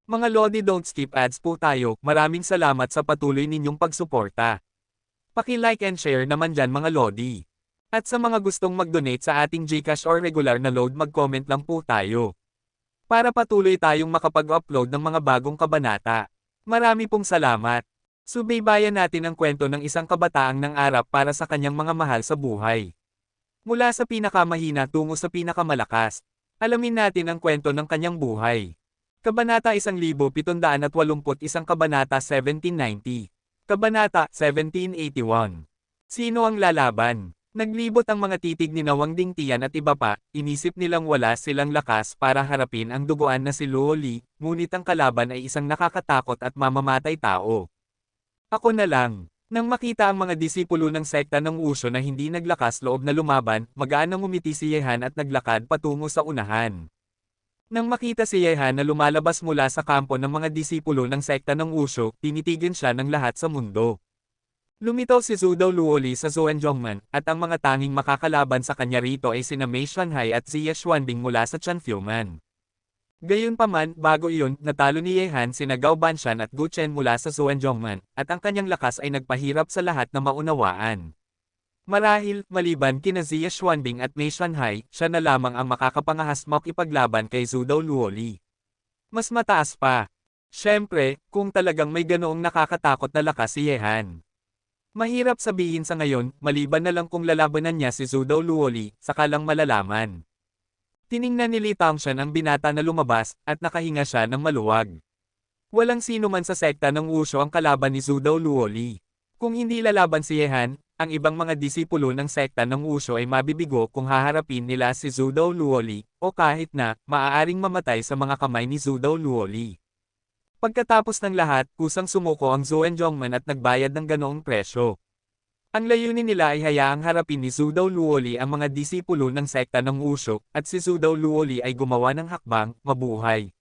Mga Lodi, don't skip ads po tayo. Maraming salamat sa patuloy ninyong pagsuporta. Paki-like and share naman dyan mga Lodi. At sa mga gustong mag-donate sa ating GCash or regular na load, mag-comment lang po tayo. Para patuloy tayong makapag-upload ng mga bagong kabanata. Marami pong salamat. Subaybayan natin ang kwento ng isang kabataang nangarap para sa kanyang mga mahal sa buhay. Mula sa pinakamahina tungo sa pinakamalakas. Alamin natin ang kwento ng kanyang buhay. Kabanata 1781, Kabanata 1790. Kabanata 1781. Sino ang lalaban? Naglibot ang mga titig ni Nawang Dingtian at iba pa, inisip nilang wala silang lakas para harapin ang duguan na si Luo Li, ngunit ang kalaban ay isang nakakatakot at mamamatay tao. Ako na lang. Nang makita ang mga disipulo ng sekta ng Wushu na hindi naglakas loob na lumaban, magaan na ngumiti si Yehan at naglakad patungo sa unahan. Nang makita si Yehan na lumalabas mula sa kampo ng mga disipulo ng sekta ng Wushu, tinitigan siya ng lahat sa mundo. Lumitaw si Zhu Luoli sa Zhuangman, at ang mga tanging makakalaban sa kanya rito ay sina Mei Xuanhai at Xie Xuanbing mula sa Chanfuman. Gayunpaman, bago iyon, natalo ni Yehan sina Gao Banshan at Gu Chen mula sa Zhuangman, at ang kanyang lakas ay nagpahirap sa lahat na maunawaan. Marahil, maliban kina Xie Xuanbing at Mei Xuanhai, siya na lamang ang makakapangahas makipaglaban kay Zhu Luoli. Mas mataas pa. Siyempre, kung talagang may ganoong nakakatakot na lakas si Yehan. Mahirap sabihin sa ngayon, maliban na lang kung lalabanan niya si Zhu Luoli, saka lang malalaman. Tiningnan ni Li Tangshan ang binata na lumabas, at nakahinga siya ng maluwag. Walang sino man sa sekta ng Wushu ang kalaban ni Zhu Luoli. Kung hindi lalaban si Yehan, ang ibang mga disipulo ng sekta ng Wushu ay mabibigo kung haharapin nila si Zhu Luoli, o kahit na, maaaring mamatay sa mga kamay ni Zhu Luoli. Pagkatapos ng lahat, kusang sumuko ang Zhuangman at nagbayad ng ganoong presyo. Ang layunin nila ay hayaang harapin ni Zhu Luoli ang mga disipulo ng sekta ng Wushu, at si Zhu Luoli ay gumawa ng hakbang, mabuhay.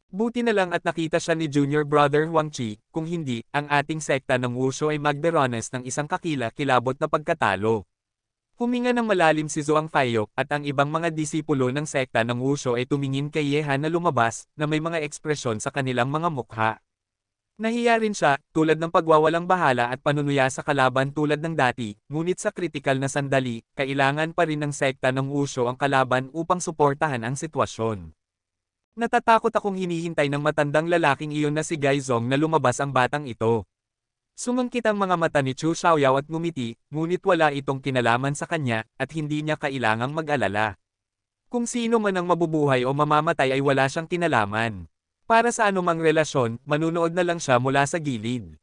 Buti na lang at nakita siya ni Junior Brother Huang Qi, kung hindi, ang ating sekta ng Wushu ay magderones ng isang kakila-kilabot na pagkatalo. Huminga ng malalim si Zhuang Faiyok at ang ibang mga disipulo ng sekta ng Wushu ay tumingin kay Yehan na lumabas, na may mga ekspresyon sa kanilang mga mukha. Nahiya rin siya, tulad ng pagwawalang bahala at panunuya sa kalaban tulad ng dati, ngunit sa kritikal na sandali, kailangan pa rin ng sekta ng Wushu ang kalaban upang suportahan ang sitwasyon. Natatakot akong hinihintay ng matandang lalaking iyon na si Gaizong na lumabas ang batang ito. Sumangkit ang mga mata ni Chu Xiaoyao at ngumiti, ngunit wala itong kinalaman sa kanya, at hindi niya kailangang mag-alala. Kung sino man ang mabubuhay o mamamatay ay wala siyang kinalaman. Para sa anumang relasyon, manunood na lang siya mula sa gilid.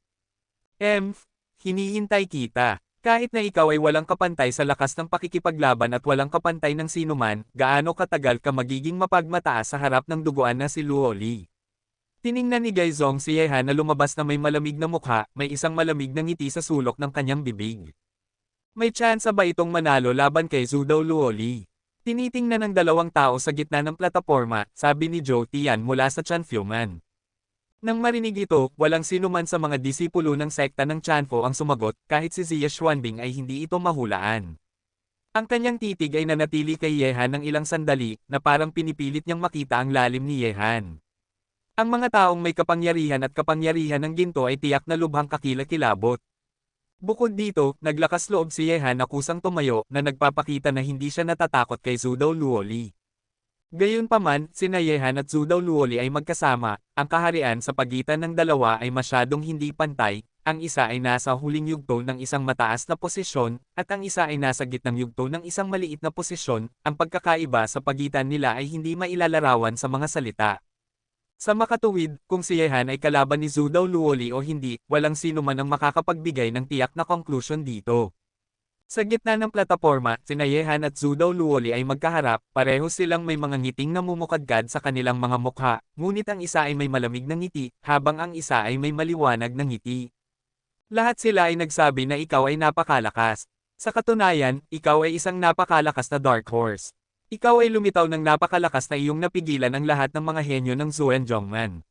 Hinihintay kita. Kahit na ikaw ay walang kapantay sa lakas ng pakikipaglaban at walang kapantay ng sinuman, gaano katagal ka magiging mapagmataas sa harap ng duguan na si Luo Li. Tiningnan ni Gaizong si Yehan na lumabas na may malamig na mukha, may isang malamig na ngiti sa sulok ng kanyang bibig. May tsansa ba itong manalo laban kay Zhu Luoli? Tinitingnan ng dalawang tao sa gitna ng plataporma, sabi ni Zhou Tian mula sa Chanfuman. Nang marinig ito, walang sinuman sa mga disipulo ng sekta ng Chanfo ang sumagot, kahit si Xie Xuanbing ay hindi ito mahulaan. Ang kanyang titig ay nanatili kay Yehan ng ilang sandali, na parang pinipilit niyang makita ang lalim ni Yehan. Ang mga taong may kapangyarihan at kapangyarihan ng ginto ay tiyak na lubhang kakilakilabot. Bukod dito, naglakas loob si Yehan na kusang tumayo na nagpapakita na hindi siya natatakot kay Zhu Luoli. Gayunpaman, sina Yehan at Zhu Luoli ay magkasama, ang kaharian sa pagitan ng dalawa ay masyadong hindi pantay, ang isa ay nasa huling yugto ng isang mataas na posisyon, at ang isa ay nasa gitnang yugto ng isang maliit na posisyon, ang pagkakaiba sa pagitan nila ay hindi mailalarawan sa mga salita. Sa makatuwid, kung si Yehan ay kalaban ni Zhu Luoli o hindi, walang sino man ang makakapagbigay ng tiyak na conclusion dito. Sa gitna ng plataporma, sina Yehan at Zhu Luoli ay magkaharap, pareho silang may mga ngiting namumukadkad sa kanilang mga mukha, ngunit ang isa ay may malamig na ngiti, habang ang isa ay may maliwanag na ngiti. Lahat sila ay nagsabi na ikaw ay napakalakas. Sa katunayan, ikaw ay isang napakalakas na Dark Horse. Ikaw ay lumitaw ng napakalakas na iyong napigilan ang lahat ng mga henyo ng Zhuangman.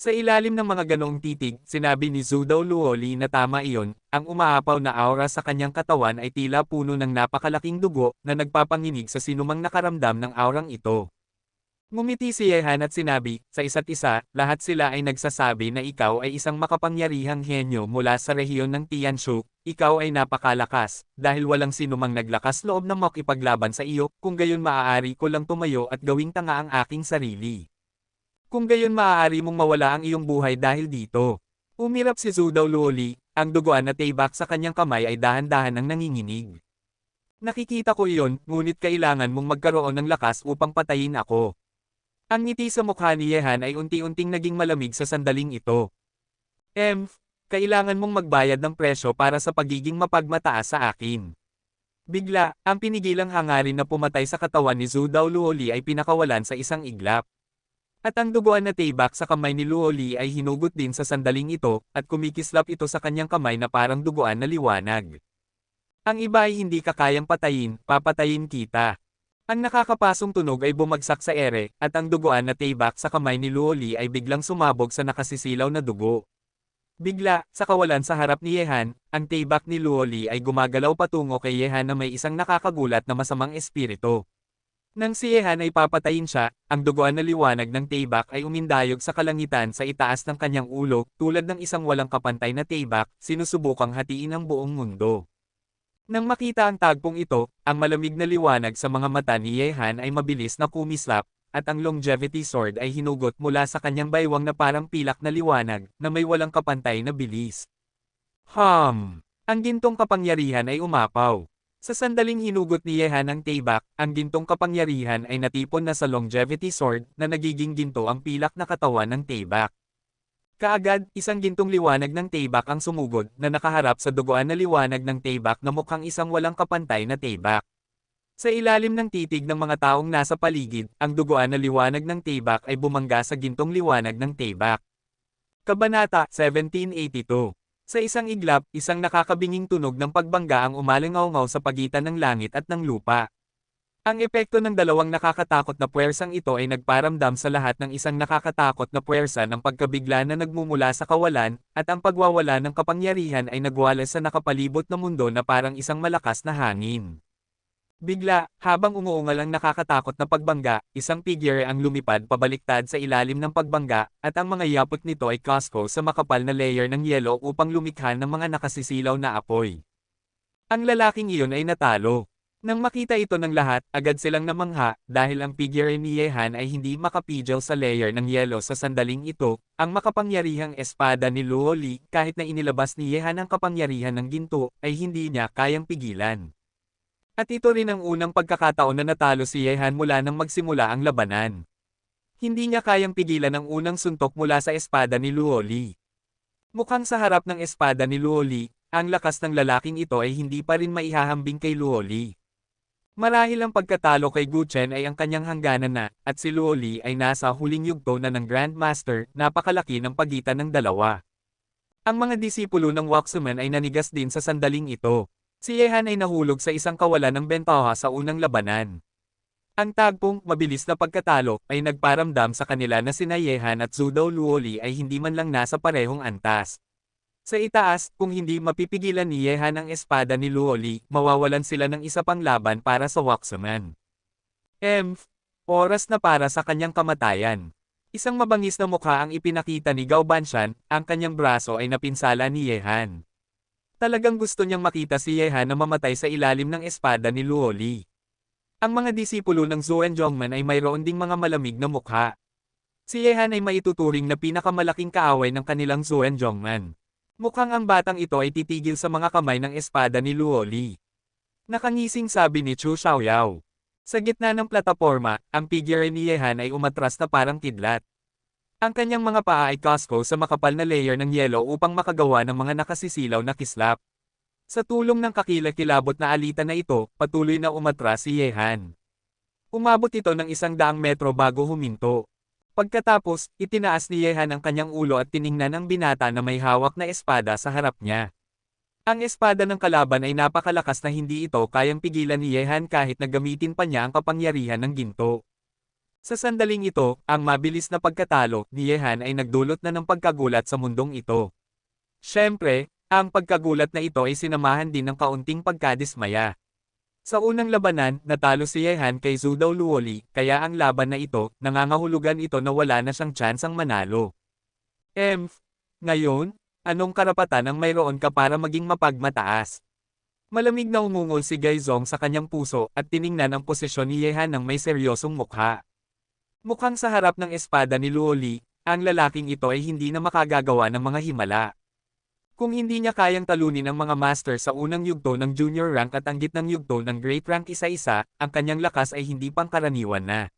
Sa ilalim ng mga ganoong titig, sinabi ni Zhu Luoli na tama iyon, ang umaapaw na aura sa kanyang katawan ay tila puno ng napakalaking dugo na nagpapanginig sa sinumang nakaramdam ng aurang ito. Ngumiti si Yehan at sinabi, sa isa't isa, lahat sila ay nagsasabi na ikaw ay isang makapangyarihang henyo mula sa rehiyon ng Tianshu, ikaw ay napakalakas, dahil walang sinumang naglakas loob na makipaglaban sa iyo, kung gayon maaari ko lang tumayo at gawing tanga ang aking sarili. Kung gayon maaari mong mawala ang iyong buhay dahil dito. Umirap si Zhu Dao Luoli, ang duguan na tibak sa kanyang kamay ay dahan-dahan ang nanginginig. Nakikita ko iyon, ngunit kailangan mong magkaroon ng lakas upang patayin ako. Ang ngiti sa mukha ni Yehan ay unti-unting naging malamig sa sandaling ito. Kailangan mong magbayad ng presyo para sa pagiging mapagmataas sa akin. Bigla, ang pinigilang hangarin na pumatay sa katawan ni Zhu Dao Luoli ay pinakawalan sa isang iglap. At ang duguan na tibak sa kamay ni Luoli ay hinugot din sa sandaling ito, at kumikislap ito sa kanyang kamay na parang duguan na liwanag. Ang iba ay hindi ka kayang patayin, papatayin kita. Ang nakakapasong tunog ay bumagsak sa ere, at ang duguan na tibak sa kamay ni Luoli ay biglang sumabog sa nakasisilaw na dugo. Bigla, sa kawalan sa harap ni Yehan, ang tibak ni Luoli ay gumagalaw patungo kay Yehan na may isang nakakagulat na masamang espiritu. Nang si Yehan ay papatayin siya, ang duguan na liwanag ng tibak ay umindayog sa kalangitan sa itaas ng kanyang ulo, tulad ng isang walang kapantay na tibak, sinusubukang hatiin ang buong mundo. Nang makita ang tagpong ito, ang malamig na liwanag sa mga mata ni Yehan ay mabilis na kumislap, at ang longevity sword ay hinugot mula sa kanyang baywang na parang pilak na liwanag, na may walang kapantay na bilis. Ang gintong kapangyarihan ay umapaw. Sa sandaling hinugot ni Yehan ang tibak, ang gintong kapangyarihan ay natipon na sa longevity sword, na nagiging ginto ang pilak na katawan ng tibak. Kaagad, isang gintong liwanag ng tibak ang sumugod, na nakaharap sa duguan na liwanag ng tibak na mukhang isang walang kapantay na tibak. Sa ilalim ng titig ng mga taong nasa paligid, ang duguan na liwanag ng tibak ay bumangga sa gintong liwanag ng tibak. Kabanata 1782. Sa isang iglap, isang nakakabinging tunog ng pagbangga ang umalingaw-ngaw sa pagitan ng langit at ng lupa. Ang epekto ng dalawang nakakatakot na puwersang ito ay nagparamdam sa lahat ng isang nakakatakot na puwersa ng pagkabigla na nagmumula sa kawalan, at ang pagwawala ng kapangyarihan ay nagwalas sa nakapalibot na mundo na parang isang malakas na hangin. Bigla, habang umuungal ang nakakatakot na pagbangga, isang figure ang lumipad pabaliktad sa ilalim ng pagbangga, at ang mga yapot nito ay kasko sa makapal na layer ng yelo upang lumikha ng mga nakasisilaw na apoy. Ang lalaking iyon ay natalo. Nang makita ito ng lahat, agad silang namangha, dahil ang figure ni Yehan ay hindi makapigil sa layer ng yelo sa sandaling ito, ang makapangyarihang espada ni Luoli, kahit na inilabas ni Yehan ang kapangyarihan ng ginto, ay hindi niya kayang pigilan. At ito rin ang unang pagkakataon na natalo si Yehan mula nang magsimula ang labanan. Hindi niya kayang pigilan ang unang suntok mula sa espada ni Luoli. Mukhang sa harap ng espada ni Luoli, ang lakas ng lalaking ito ay hindi pa rin maihahambing kay Luoli. Marahil ang pagkatalo kay Guchen ay ang kanyang hangganan na, at si Luoli ay nasa huling yugto na ng Grandmaster, napakalaki ng pagitan ng dalawa. Ang mga disipulo ng Waxman ay nanigas din sa sandaling ito. Si Yehan ay nahulog sa isang kawalan ng bentaha sa unang labanan. Ang tagpong, mabilis na pagkatalo, ay nagparamdam sa kanila na sina Yehan at Zhu Dao Luoli ay hindi man lang nasa parehong antas. Sa itaas, kung hindi mapipigilan ni Yehan ang espada ni Luoli, mawawalan sila ng isa pang laban para sa Waxman. Oras na para sa kanyang kamatayan. Isang mabangis na mukha ang ipinakita ni Gao Banshan, ang kanyang braso ay napinsala ni Yehan. Talagang gusto niyang makita si Yehan na mamatay sa ilalim ng espada ni Luoli. Ang mga disipulo ng Zhuan Zhongman ay mayroon ding mga malamig na mukha. Si Yehan ay maituturing na pinakamalaking kaaway ng kanilang Zhuan Zhongman. Mukhang ang batang ito ay titigil sa mga kamay ng espada ni Luoli. Nakangising sabi ni Chu Xiaoyao. Sa gitna ng plataporma, ang figure ni Yehan ay umatras na parang kidlat. Ang kanyang mga paa ay kasko sa makapal na layer ng yelo upang makagawa ng mga nakasisilaw na kislap. Sa tulong ng kakilakilabot na alitan na ito, patuloy na umatras si Yehan. Umabot ito ng 100 metro bago huminto. Pagkatapos, itinaas ni Yehan ang kanyang ulo at tiningnan ang binata na may hawak na espada sa harap niya. Ang espada ng kalaban ay napakalakas na hindi ito kayang pigilan ni Yehan kahit na gamitin pa niya ang kapangyarihan ng ginto. Sa sandaling ito, ang mabilis na pagkatalo ni Yehan ay nagdulot na ng pagkagulat sa mundong ito. Siyempre, ang pagkagulat na ito ay sinamahan din ng kaunting pagkadismaya. Sa unang labanan, natalo si Yehan kay Zhu Luoli, kaya ang laban na ito, nangangahulugan ito na wala na siyang tsansang manalo. Ngayon, anong karapatan ang mayroon ka para maging mapagmataas? Malamig na umungol si Gaizong sa kanyang puso at tiningnan ang posisyon ni Yehan ng may seryosong mukha. Mukhang sa harap ng espada ni Luoli, ang lalaking ito ay hindi na makagagawa ng mga himala. Kung hindi niya kayang talunin ang mga master sa unang yugto ng junior rank at ang gitnang yugto ng great rank isa-isa, ang kanyang lakas ay hindi pangkaraniwan na.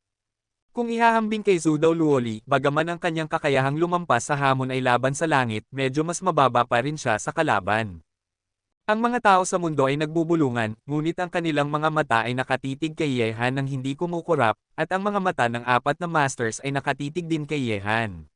Kung ihahambing kay Zhu Luoli, bagaman ang kanyang kakayahang lumampas sa hamon ay laban sa langit, medyo mas mababa pa rin siya sa kalaban. Ang mga tao sa mundo ay nagbubulungan, ngunit ang kanilang mga mata ay nakatitig kay Yehan nang hindi kumukurap, at ang mga mata ng apat na masters ay nakatitig din kay Yehan.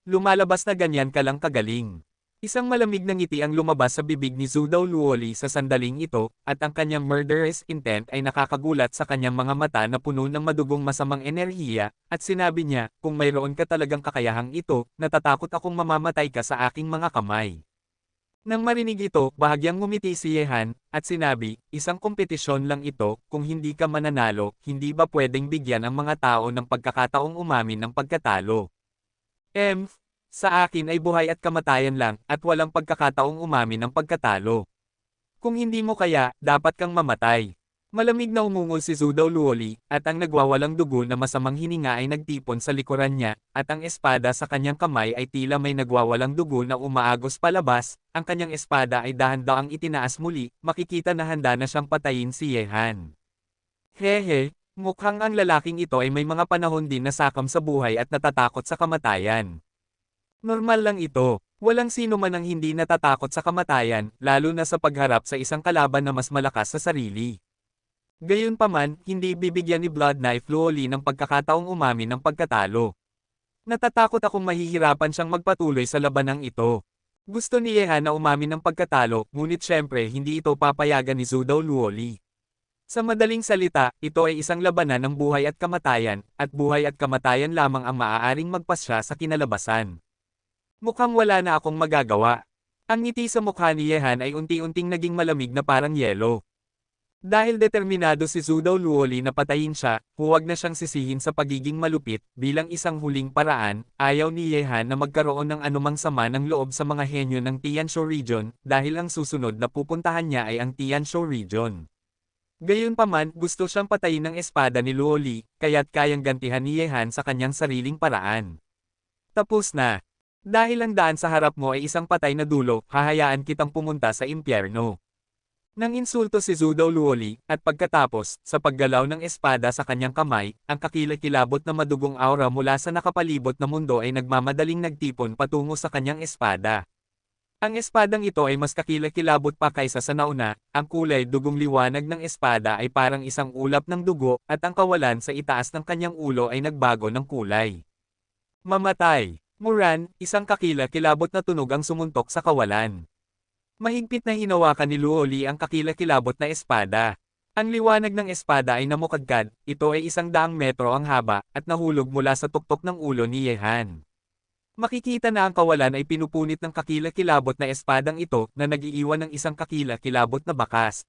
Lumalabas na ganyan ka lang kagaling. Isang malamig na ngiti ang lumabas sa bibig ni Zhu Luoli sa sandaling ito, at ang kanyang murderous intent ay nakakagulat sa kanyang mga mata na puno ng madugong masamang enerhiya, at sinabi niya, kung mayroon ka talagang kakayahang ito, natatakot akong mamamatay ka sa aking mga kamay. Nang marinig ito, bahagyang ngumiti si Yehan, at sinabi, isang kompetisyon lang ito, kung hindi ka mananalo, hindi ba pwedeng bigyan ang mga tao ng pagkakataong umamin ng pagkatalo? Sa akin ay buhay at kamatayan lang, at walang pagkakataong umamin ng pagkatalo. Kung hindi mo kaya, dapat kang mamatay. Malamig na umungol si Zhu Luoli, at ang nagwawalang dugo na masamang hininga ay nagtipon sa likuran niya, at ang espada sa kanyang kamay ay tila may nagwawalang dugo na umaagos palabas, ang kanyang espada ay dahan-daang itinaas muli, makikita na handa na siyang patayin si Yehan. Hehe, mukhang ang lalaking ito ay may mga panahon din na sakam sa buhay at natatakot sa kamatayan. Normal lang ito. Walang sino man ang hindi natatakot sa kamatayan, lalo na sa pagharap sa isang kalaban na mas malakas sa sarili. Gayunpaman, hindi bibigyan ni Blood Knife Luoli ng pagkakataong umamin ng pagkatalo. Natatakot akong mahihirapan siyang magpatuloy sa labanang ito. Gusto ni Yehan na umamin ng pagkatalo, ngunit syempre hindi ito papayagan ni Zhu Luoli. Sa madaling salita, ito ay isang labanan ng buhay at buhay at kamatayan lamang ang maaaring magpasya sa kinalabasan. Mukhang wala na akong magagawa. Ang ngiti sa mukha ni Yehan ay unti-unting naging malamig na parang yelo. Dahil determinado si Zhu Luoli na patayin siya, huwag na siyang sisihin sa pagiging malupit, bilang isang huling paraan, ayaw ni Yehan na magkaroon ng anumang sama ng loob sa mga henyo ng Tianshu Region, dahil ang susunod na pupuntahan niya ay ang Tianshu Region. Gayunpaman, gusto siyang patayin ng espada ni Luoli, kaya't kayang gantihan ni Yehan sa kanyang sariling paraan. Tapos na. Dahil ang daan sa harap mo ay isang patay na dulo, hahayaan kitang pumunta sa impyerno. Nang insulto si Zhu Luoli, at pagkatapos, sa paggalaw ng espada sa kanyang kamay, ang kakilakilabot na madugong aura mula sa nakapalibot na mundo ay nagmamadaling nagtipon patungo sa kanyang espada. Ang espadang ito ay mas kakilakilabot pa kaysa sa nauna, ang kulay dugong liwanag ng espada ay parang isang ulap ng dugo, at ang kawalan sa itaas ng kanyang ulo ay nagbago ng kulay. Mamatay! Muran, isang kakilakilabot na tunog ang sumuntok sa kawalan. Mahigpit na hinawakan ni Luoli ang kakilakilabot na espada. Ang liwanag ng espada ay namukadkad, ito ay 100 metro ang haba, at nahulog mula sa tuktok ng ulo ni Yehan. Makikita na ang kawalan ay pinupunit ng kakilakilabot na espadang ito na nag-iiwan ng isang kakilakilabot na bakas.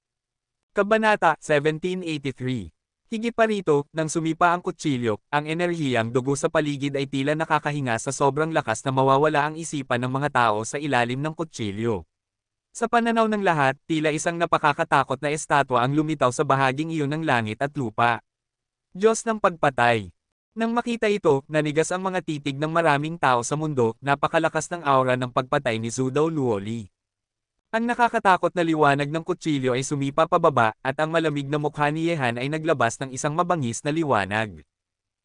Kabanata 1783. Higit pa rito, nang sumipa ang kutsilyo, ang enerhiyang dugo sa paligid ay tila nakakahinga sa sobrang lakas na mawawala ang isipan ng mga tao sa ilalim ng kutsilyo. Sa pananaw ng lahat, tila isang napakakatakot na estatwa ang lumitaw sa bahaging iyon ng langit at lupa. Diyos ng pagpatay. Nang makita ito, nanigas ang mga titig ng maraming tao sa mundo, napakalakas ng aura ng pagpatay ni Zhu Luoli. Ang nakakatakot na liwanag ng kutsilyo ay sumipa pababa, at ang malamig na mukha ni Yehan ay naglabas ng isang mabangis na liwanag.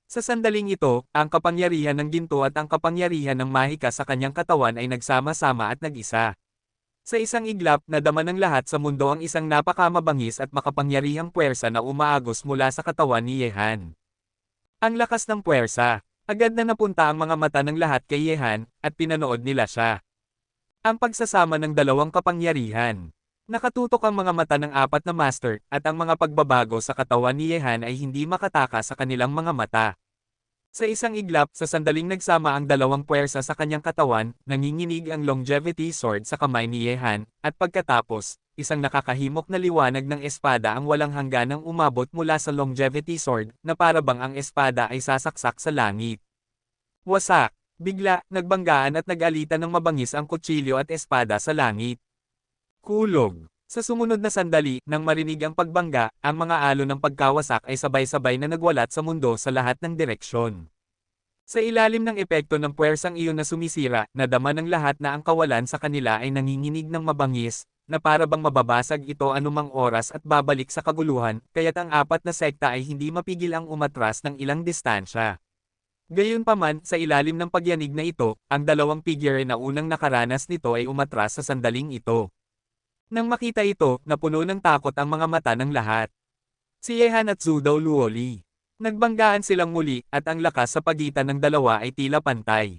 Sa sandaling ito, ang kapangyarihan ng ginto at ang kapangyarihan ng mahika sa kanyang katawan ay nagsama-sama at nag-isa. Sa isang iglap, nadama ng lahat sa mundo ang isang napakamabangis at makapangyarihang puwersa na umaagos mula sa katawan ni Yehan. Ang lakas ng puwersa. Agad na napunta ang mga mata ng lahat kay Yehan, at pinanood nila siya. Ang pagsasama ng dalawang kapangyarihan. Nakatutok ang mga mata ng apat na master, at ang mga pagbabago sa katawan ni Yehan ay hindi makataka sa kanilang mga mata. Sa isang iglap, sa sandaling nagsama ang dalawang puwersa sa kanyang katawan, nanginginig ang longevity sword sa kamay ni Yehan, at pagkatapos, isang nakakahimok na liwanag ng espada ang walang hangganang umabot mula sa longevity sword, na para bang ang espada ay sasaksak sa langit. Wasak! Bigla, nagbanggaan at nag-alitan ng mabangis ang kutsilyo at espada sa langit. Kulog! Sa sumunod na sandali, nang marinig ang pagbangga, ang mga alon ng pagkawasak ay sabay-sabay na nagwalat sa mundo sa lahat ng direksyon. Sa ilalim ng epekto ng puwersang iyon na sumisira, nadama ng lahat na ang kawalan sa kanila ay nanginginig ng mabangis, na para bang mababasag ito anumang oras at babalik sa kaguluhan, kaya't ang apat na sekta ay hindi mapigil ang umatras ng ilang distansya. Gayunpaman, sa ilalim ng pagyanig na ito, ang dalawang figure na unang nakaranas nito ay umatras sa sandaling ito. Nang makita ito, napuno ng takot ang mga mata ng lahat. Si Yehan at Zhu Luoli. Nagbanggaan silang muli, at ang lakas sa pagitan ng dalawa ay tila pantay.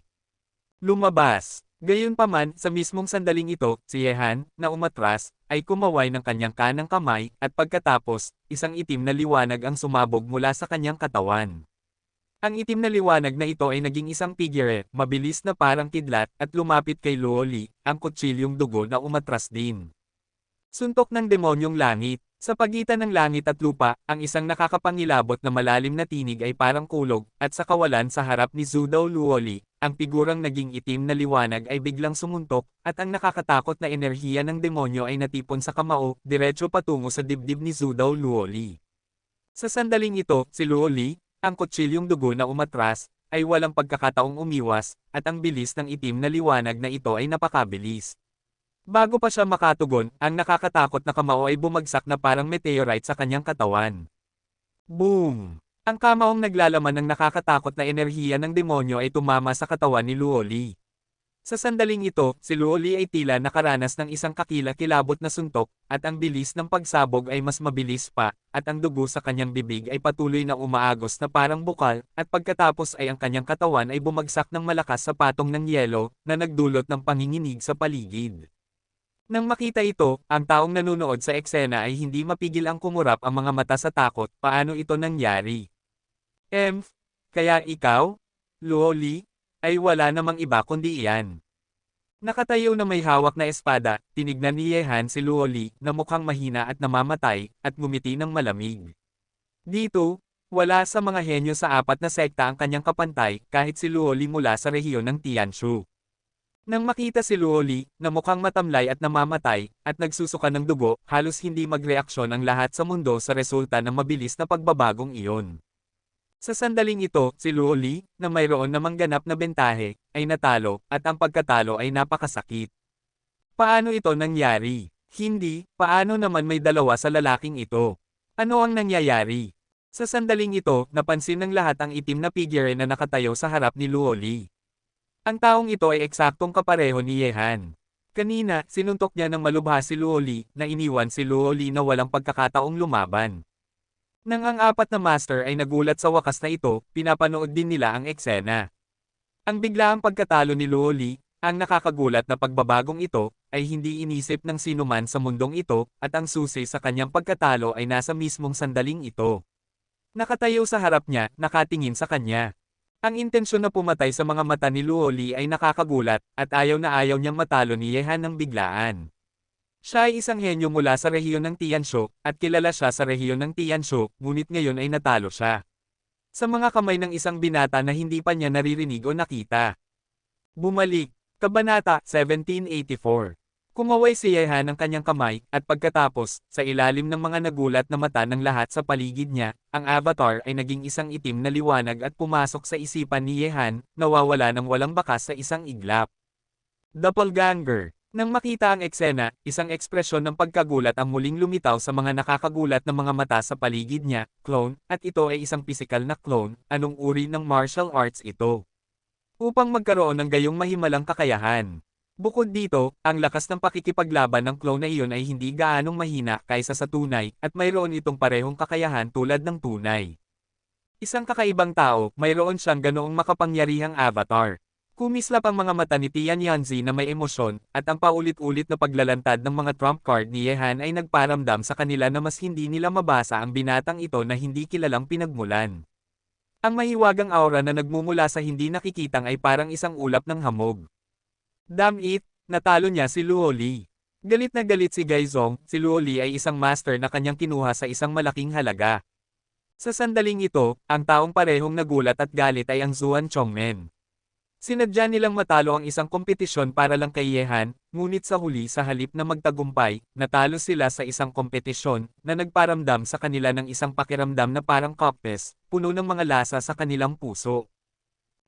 Lumabas. Gayunpaman, sa mismong sandaling ito, si Yehan, na umatras, ay kumaway ng kanyang kanang kamay, at pagkatapos, isang itim na liwanag ang sumabog mula sa kanyang katawan. Ang itim na liwanag na ito ay naging isang figure, mabilis na parang kidlat, at lumapit kay Luoli, ang kutsilyong dugo na umatras din. Suntok ng demonyong langit. Sa pagitan ng langit at lupa, ang isang nakakapangilabot na malalim na tinig ay parang kulog, at sa kawalan sa harap ni Zhu Luoli, ang figurang naging itim na liwanag ay biglang sumuntok, at ang nakakatakot na enerhiya ng demonyo ay natipon sa kamao, diretso patungo sa dibdib ni Zhu Luoli. Sa sandaling ito, si Luoli, ang kutsilyong dugo na umatras, ay walang pagkakataong umiwas, at ang bilis ng itim na liwanag na ito ay napakabilis. Bago pa siya makatugon, ang nakakatakot na kamao ay bumagsak na parang meteorite sa kanyang katawan. Boom! Ang kamaong naglalaman ng nakakatakot na enerhiya ng demonyo ay tumama sa katawan ni Luoli. Sa sandaling ito, si Luoli ay tila nakaranas ng isang kakilakilabot na suntok, at ang bilis ng pagsabog ay mas mabilis pa, at ang dugo sa kanyang bibig ay patuloy na umaagos na parang bukal, at pagkatapos ay ang kanyang katawan ay bumagsak ng malakas sa patong ng yelo, na nagdulot ng panginginig sa paligid. Nang makita ito, ang taong nanunood sa eksena ay hindi mapigil ang kumurap ang mga mata sa takot, paano ito nangyari? Kaya ikaw, Luoli, ay wala namang iba kundi iyan. Nakatayo na may hawak na espada, tinignan ni Yehan si Luoli na mukhang mahina at namamatay, at ngumiti ng malamig. Dito, wala sa mga henyo sa apat na sekta ang kanyang kapantay, kahit si Luoli mula sa rehiyon ng Tianshu. Nang makita si Luoli, na mukhang matamlay at namamatay, at nagsusuka ng dugo, halos hindi magreaksyon ang lahat sa mundo sa resulta ng mabilis na pagbabagong iyon. Sa sandaling ito, si Luoli, na mayroon namang ganap na bentahe, ay natalo, at ang pagkatalo ay napakasakit. Paano ito nangyari? Hindi, paano naman may dalawa sa lalaking ito? Ano ang nangyayari? Sa sandaling ito, napansin ng lahat ang itim na figure na nakatayo sa harap ni Luoli. Ang taong ito ay eksaktong kapareho ni Yehan. Kanina, sinuntok niya ng malubha si Luoli, na iniwan si Luoli na walang pagkakataong lumaban. Nang ang apat na master ay nagulat sa wakas na ito, pinapanood din nila ang eksena. Ang biglaang pagkatalo ni Luoli, ang nakakagulat na pagbabagong ito, ay hindi inisip ng sinuman sa mundong ito, at ang susi sa kanyang pagkatalo ay nasa mismong sandaling ito. Nakatayo sa harap niya, nakatingin sa kanya. Ang intensyon na pumatay sa mga mata ni Luoli ay nakakagulat, at ayaw na ayaw niyang matalo ni Yehan ng biglaan. Siya ay isang henyo mula sa rehiyon ng Tianshu, at kilala siya sa rehiyon ng Tianshu, ngunit ngayon ay natalo siya. Sa mga kamay ng isang binata na hindi pa niya naririnig o nakita. Bumalik. Kabanata 1784. Kumaway si Yehan ng kanyang kamay, at pagkatapos, sa ilalim ng mga nagulat na mata ng lahat sa paligid niya, ang avatar ay naging isang itim na liwanag at pumasok sa isipan ni Yehan, nawawala ng walang bakas sa isang iglap. Doppelganger. Nang makita ang eksena, isang ekspresyon ng pagkagulat ang muling lumitaw sa mga nakakagulat na mga mata sa paligid niya, clone, at ito ay isang pisikal na clone, anong uri ng martial arts ito? Upang magkaroon ng gayong mahimalang kakayahan. Bukod dito, ang lakas ng pakikipaglaban ng clone na iyon ay hindi gaanong mahina kaysa sa tunay, at mayroon itong parehong kakayahan tulad ng tunay. Isang kakaibang tao, mayroon siyang ganoong makapangyarihang avatar. Kumislap ang mga mata ni Tian Yanzi na may emosyon, at ang paulit-ulit na paglalantad ng mga trump card ni Yehan ay nagparamdam sa kanila na mas hindi nila mabasa ang binatang ito na hindi kilalang pinagmulan. Ang mahiwagang aura na nagmumula sa hindi nakikitang ay parang isang ulap ng hamog. Damn it, natalo niya si Luoli. Galit na galit si Gaizong, si Luoli ay isang master na kanyang kinuha sa isang malaking halaga. Sa sandaling ito, ang taong parehong nagulat at galit ay ang Zuan Chongmen. Sinadya nilang matalo ang isang kompetisyon para lang kay Yehan, ngunit sa huli sa halip na magtagumpay, natalo sila sa isang kompetisyon na nagparamdam sa kanila ng isang pakiramdam na parang cocktails, puno ng mga lasa sa kanilang puso.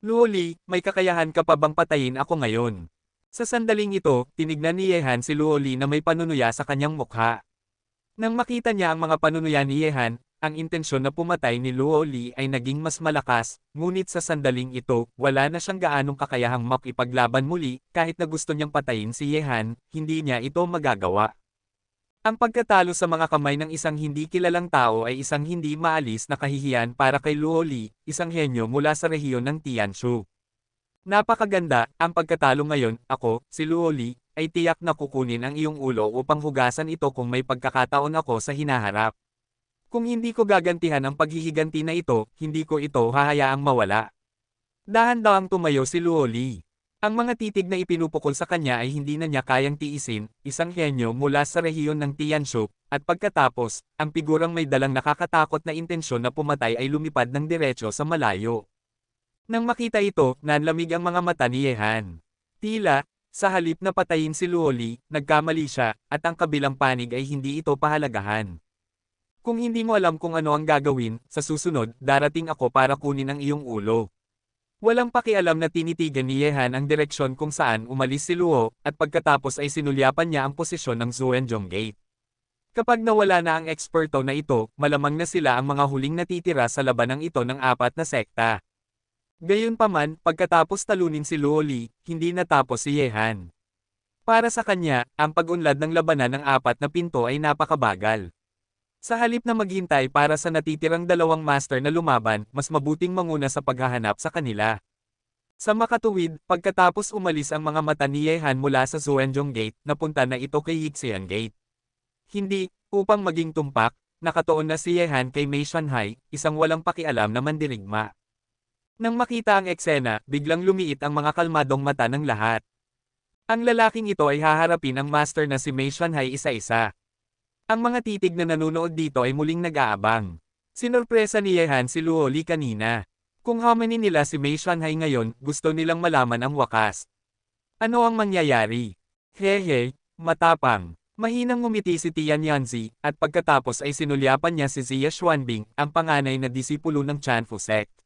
Luoli, may kakayahan ka pa bang patayin ako ngayon? Sa sandaling ito, tinignan ni Yehan si Luoli na may panunuya sa kanyang mukha. Nang makita niya ang mga panunuya ni Yehan, ang intensyon na pumatay ni Luoli ay naging mas malakas, ngunit sa sandaling ito, wala na siyang gaanong kakayahang makipaglaban muli, kahit na gusto niyang patayin si Yehan, hindi niya ito magagawa. Ang pagkatalo sa mga kamay ng isang hindi kilalang tao ay isang hindi maalis na kahihiyan para kay Luoli, isang henyo mula sa rehiyon ng Tianshu. Napakaganda, ang pagkatalo ngayon, ako, si Luoli, ay tiyak na kukunin ang iyong ulo upang hugasan ito kung may pagkakataon ako sa hinaharap. Kung hindi ko gagantihan ang paghihiganti na ito, hindi ko ito hahayaang mawala. Dahan-dahang tumayo si Luoli. Ang mga titig na ipinupukol sa kanya ay hindi na niya kayang tiisin, isang henyo mula sa rehiyon ng Tianshu, at pagkatapos, ang figurang may dalang nakakatakot na intensyon na pumatay ay lumipad ng diretso sa malayo. Nang makita ito, nanlamig ang mga mata ni Yehan. Tila, sa halip na patayin si Luoli, nagkamali siya, at ang kabilang panig ay hindi ito pahalagahan. Kung hindi mo alam kung ano ang gagawin, sa susunod, darating ako para kunin ang iyong ulo. Walang pakialam na tinitigan ni Yehan ang direksyon kung saan umalis si Luo, at pagkatapos ay sinulyapan niya ang posisyon ng Zuenjong Gate. Kapag nawala na ang eksperto na ito, malamang na sila ang mga huling natitira sa labanang ito ng apat na sekta. Gayunpaman, pagkatapos talunin si Luoli, hindi natapos si Yehan. Para sa kanya, ang pag-unlad ng labanan ng apat na pinto ay napakabagal. Sa halip na maghintay para sa natitirang dalawang master na lumaban, mas mabuting manguna sa paghahanap sa kanila. Sa makatuwid, pagkatapos umalis ang mga mata ni Yehan mula sa Zuenjong Gate, napunta na ito kay Yixian Gate. Hindi, upang maging tumpak, nakatuon na si Yehan kay Mei Shanhai, isang walang pakialam na mandirigma. Nang makita ang eksena, biglang lumiit ang mga kalmadong mata ng lahat. Ang lalaking ito ay haharapin ang master na si Mei Shanhai isa-isa. Ang mga titig na nanonood dito ay muling nag-aabang. Sinurpresa ni Yehan si Luoli kanina. Kung hamani nila si Mei Shanhai ngayon, gusto nilang malaman ang wakas. Ano ang mangyayari? Hehe, matapang. Mahinang ngumiti si Tian Yanzi, at pagkatapos ay sinulyapan niya si Zia Xuanbing, ang panganay na disipulo ng Chanfu sect.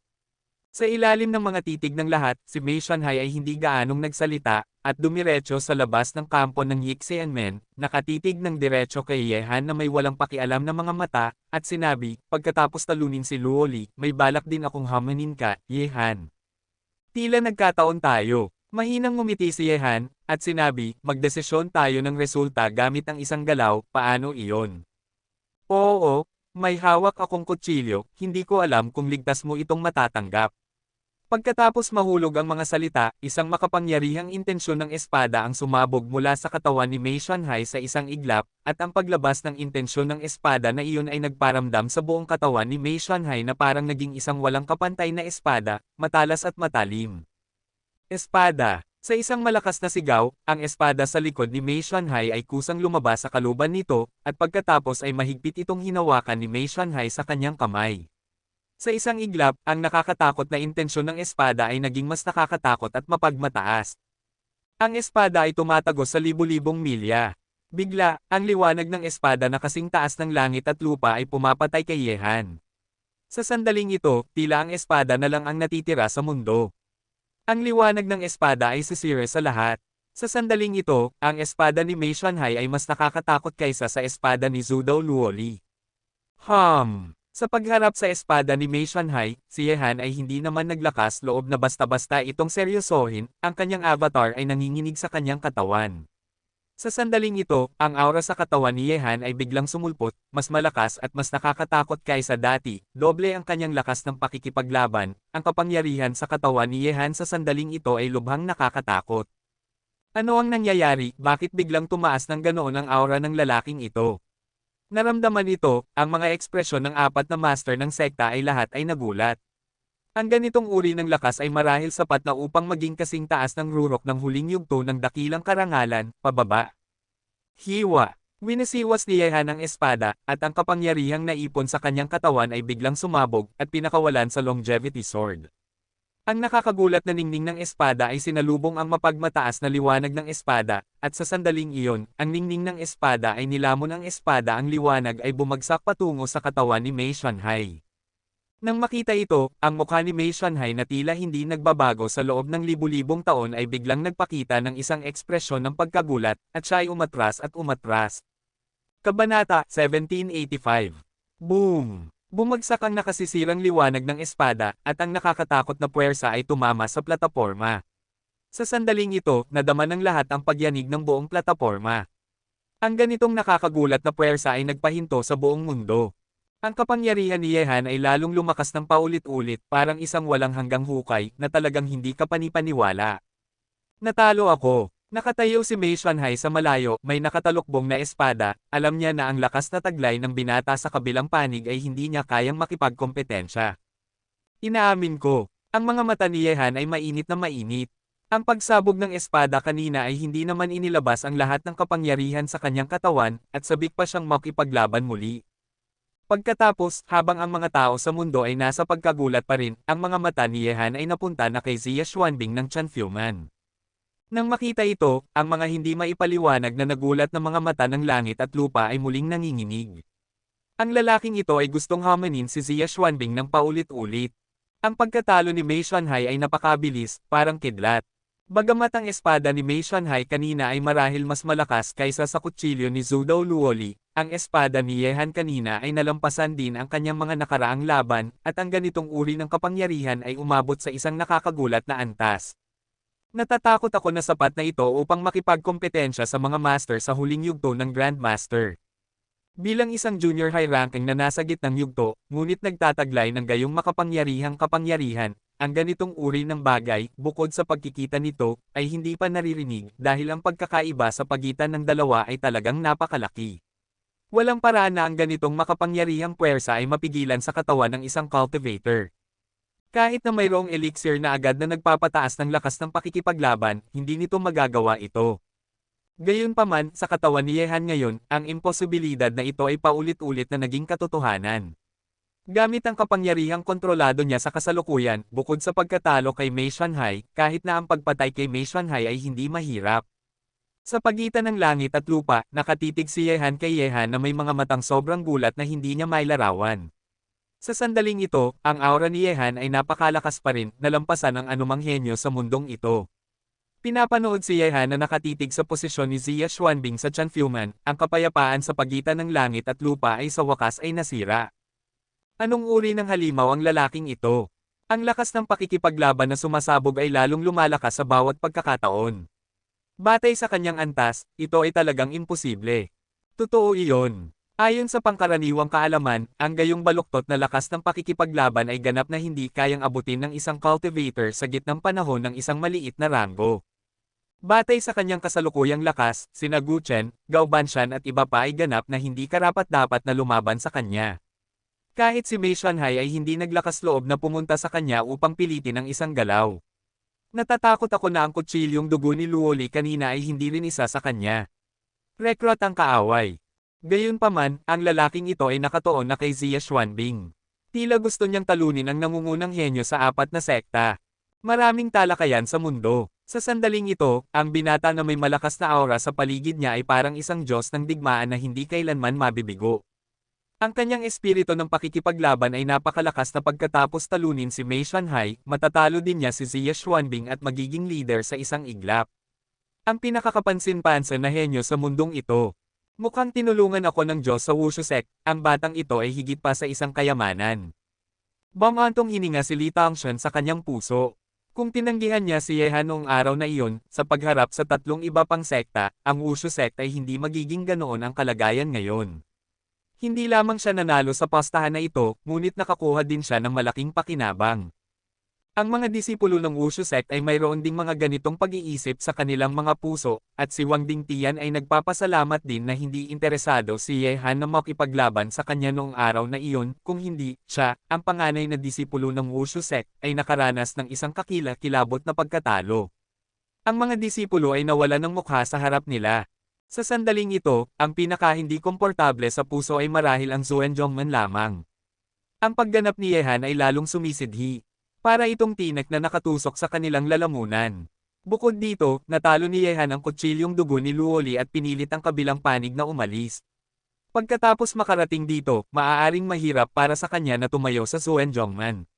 Sa ilalim ng mga titig ng lahat, si Mei Shanhai ay hindi gaanong nagsalita, at dumiretso sa labas ng kampo ng Yixianmen, nakatitig ng diretso kay Yehan na may walang pakialam na mga mata, at sinabi, pagkatapos talunin si Luoli, may balak din akong hamanin ka, Yehan. Tila nagkataon tayo. Mahinang ngumiti si Yehan, at sinabi, magdesisyon tayo ng resulta gamit ang isang galaw, paano iyon? Oo, may hawak akong kutsilyo, hindi ko alam kung ligtas mo itong matatanggap. Pagkatapos mahulog ang mga salita, isang makapangyarihang intensyon ng espada ang sumabog mula sa katawan ni Mei Shanhai sa isang iglap, at ang paglabas ng intensyon ng espada na iyon ay nagparamdam sa buong katawan ni Mei Shanhai na parang naging isang walang kapantay na espada, matalas at matalim. Espada. Sa isang malakas na sigaw, ang espada sa likod ni Mei Shanhai ay kusang lumabas sa kaluban nito, at pagkatapos ay mahigpit itong hinawakan ni Mei Shanhai sa kanyang kamay. Sa isang iglap, ang nakakatakot na intensyon ng espada ay naging mas nakakatakot at mapagmataas. Ang espada ay tumatagos sa libu-libong milya. Bigla, ang liwanag ng espada na kasing taas ng langit at lupa ay pumapatay kay Yehan. Sa sandaling ito, tila ang espada na lang ang natitira sa mundo. Ang liwanag ng espada ay sisira sa lahat. Sa sandaling ito, ang espada ni Mei Shanhai ay mas nakakatakot kaysa sa espada ni Zhou Luoli. Sa pagharap sa espada ni Mei Shanhai, si Yehan ay hindi naman naglakas loob na basta-basta itong seryosohin, ang kanyang avatar ay nanginginig sa kanyang katawan. Sa sandaling ito, ang aura sa katawan ni Yehan ay biglang sumulpot, mas malakas at mas nakakatakot kaysa dati, doble ang kanyang lakas ng pakikipaglaban, ang kapangyarihan sa katawan ni Yehan sa sandaling ito ay lubhang nakakatakot. Ano ang nangyayari, bakit biglang tumaas ng ganoon ang aura ng lalaking ito? Naramdaman ito, ang mga ekspresyon ng apat na master ng sekta ay lahat ay nagulat. Ang ganitong uri ng lakas ay marahil sapat na upang maging kasing taas ng rurok ng huling yugto ng dakilang karangalan, pababa. Hiwa. Winisiwas ni Yehan ang espada, at ang kapangyarihang naipon sa kanyang katawan ay biglang sumabog at pinakawalan sa longevity sword. Ang nakakagulat na ningning ng espada ay sinalubong ang mapagmataas na liwanag ng espada, at sa sandaling iyon, ang ningning ng espada ay nilamon ang espada, ang liwanag ay bumagsak patungo sa katawan ni Mei Shanhai. Nang makita ito, ang mukha ni Mei Shanhai na tila hindi nagbabago sa loob ng libu-libong taon ay biglang nagpakita ng isang ekspresyon ng pagkagulat, at siya ay umatras at umatras. Kabanata 1785. Boom! Bumagsak ang nakasisirang liwanag ng espada, at ang nakakatakot na puwersa ay tumama sa plataporma. Sa sandaling ito, nadama ng lahat ang pagyanig ng buong plataporma. Ang ganitong nakakagulat na puwersa ay nagpahinto sa buong mundo. Ang kapangyarihan ni Yehan ay lalong lumakas ng paulit-ulit, parang isang walang hanggang hukay na talagang hindi kapanipaniwala. Natalo ako. Nakatayo si Mei Shanhai sa malayo, may nakatalukbong na espada, alam niya na ang lakas na taglay ng binata sa kabilang panig ay hindi niya kayang makipagkompetensya. Inaamin ko, ang mga mata ni Yehan ay mainit na mainit. Ang pagsabog ng espada kanina ay hindi naman inilabas ang lahat ng kapangyarihan sa kanyang katawan, at sabik pa siyang makipaglaban muli. Pagkatapos, habang ang mga tao sa mundo ay nasa pagkagulat pa rin, ang mga mata ni Yehan ay napunta na kay Xia Xuanbing ng Chanfuman. Nang makita ito, ang mga hindi maipaliwanag na nagulat na mga mata ng langit at lupa ay muling nanginginig. Ang lalaking ito ay gustong hamanin si Xia Xuanbing ng paulit-ulit. Ang pagkatalo ni Mei Shanhai ay napakabilis, parang kidlat. Bagamat ang espada ni Mei Shanhai kanina ay marahil mas malakas kaysa sa kutsilyo ni Zhou Dao Luoli, ang espada ni Yehan kanina ay nalampasan din ang kanyang mga nakaraang laban, at ang ganitong uri ng kapangyarihan ay umabot sa isang nakakagulat na antas. Natatakot ako na sapat na ito upang makipagkompetensya sa mga master sa huling yugto ng Grandmaster. Bilang isang junior high ranking na nasa gitnang yugto, ngunit nagtataglay ng gayong makapangyarihang kapangyarihan, ang ganitong uri ng bagay, bukod sa pagkikita nito, ay hindi pa naririnig dahil ang pagkakaiba sa pagitan ng dalawa ay talagang napakalaki. Walang paraan na ang ganitong makapangyarihang puwersa ay mapigilan sa katawan ng isang cultivator. Kahit na mayroong elixir na agad na nagpapataas ng lakas ng pakikipaglaban, hindi nito magagawa ito. Gayunpaman, sa katawan ni Yehan ngayon, ang imposibilidad na ito ay paulit-ulit na naging katotohanan. Gamit ang kapangyarihang kontrolado niya sa kasalukuyan, bukod sa pagkatalo kay Mei Shanhai, kahit na ang pagpatay kay Mei Shanhai ay hindi mahirap. Sa pagitan ng langit at lupa, nakatitig si Yehan kay Yehan na may mga matang sobrang gulat na hindi niya mailarawan. Sa sandaling ito, ang aura ni Yehan ay napakalakas pa rin, nalampasan ang anumang henyo sa mundong ito. Pinapanood si Yehan na nakatitig sa posisyon ni Xia Xuanbing sa Chanfuman, ang kapayapaan sa pagitan ng langit at lupa ay sa wakas ay nasira. Anong uri ng halimaw ang lalaking ito? Ang lakas ng pakikipaglaban na sumasabog ay lalong lumalakas sa bawat pagkakataon. Batay sa kanyang antas, ito ay talagang imposible. Totoo iyon. Ayon sa pangkaraniwang kaalaman, ang gayong baluktot na lakas ng pakikipaglaban ay ganap na hindi kayang abutin ng isang cultivator sa gitnang panahon ng isang maliit na rango. Batay sa kanyang kasalukuyang lakas, sina Gu Chen, Gao Banshan at iba pa ay ganap na hindi karapat-dapat na lumaban sa kanya. Kahit si Mei Shanhai ay hindi naglakas loob na pumunta sa kanya upang pilitin ang isang galaw. Natatakot ako na ang kutsilyong dugo ni Luoli kanina ay hindi rin isa sa kanya. Rekrut ang kaaway. Gayunpaman, ang lalaking ito ay nakatuon na kay Xia Xuanbing. Tila gusto niyang talunin ang nangungunang henyo sa apat na sekta. Maraming talakayan sa mundo. Sa sandaling ito, ang binata na may malakas na aura sa paligid niya ay parang isang Diyos ng digmaan na hindi kailanman mabibigo. Ang kanyang espiritu ng pakikipaglaban ay napakalakas na pagkatapos talunin si Mei Shanhai, matatalo din niya si Xia Xuanbing at magiging leader sa isang iglap. Ang pinakakapansin-pansin na henyo sa mundong ito. Mukhang tinulungan ako ng Diyos sa Wushu Sect, ang batang ito ay higit pa sa isang kayamanan. Bumantong hininga si Li Tangshan sa kanyang puso. Kung tinanggihan niya si Yehan noong araw na iyon, sa pagharap sa tatlong iba pang sekta, ang Wushu Sect ay hindi magiging ganoon ang kalagayan ngayon. Hindi lamang siya nanalo sa pastahan na ito, ngunit nakakuha din siya ng malaking pakinabang. Ang mga disipulo ng Wushu Sect ay mayroon ding mga ganitong pag-iisip sa kanilang mga puso, at si Wang Dingtian ay nagpapasalamat din na hindi interesado si Yehan na makipaglaban sa kanya noong araw na iyon, kung hindi, siya, ang panganay na disipulo ng Wushu Sect, ay nakaranas ng isang kakila-kilabot na pagkatalo. Ang mga disipulo ay nawala ng mukha sa harap nila. Sa sandaling ito, ang pinaka-hindi komportable sa puso ay marahil ang Zuenjongman lamang. Ang pagganap ni Yehan ay lalong sumisidhi. Para itong tinek na nakatusok sa kanilang lalamunan. Bukod dito, natalo ni Yehan ang kutsilyong dugo ni Luoli at pinilit ang kabilang panig na umalis. Pagkatapos makarating dito, maaaring mahirap para sa kanya na tumayo sa Zuenjongman.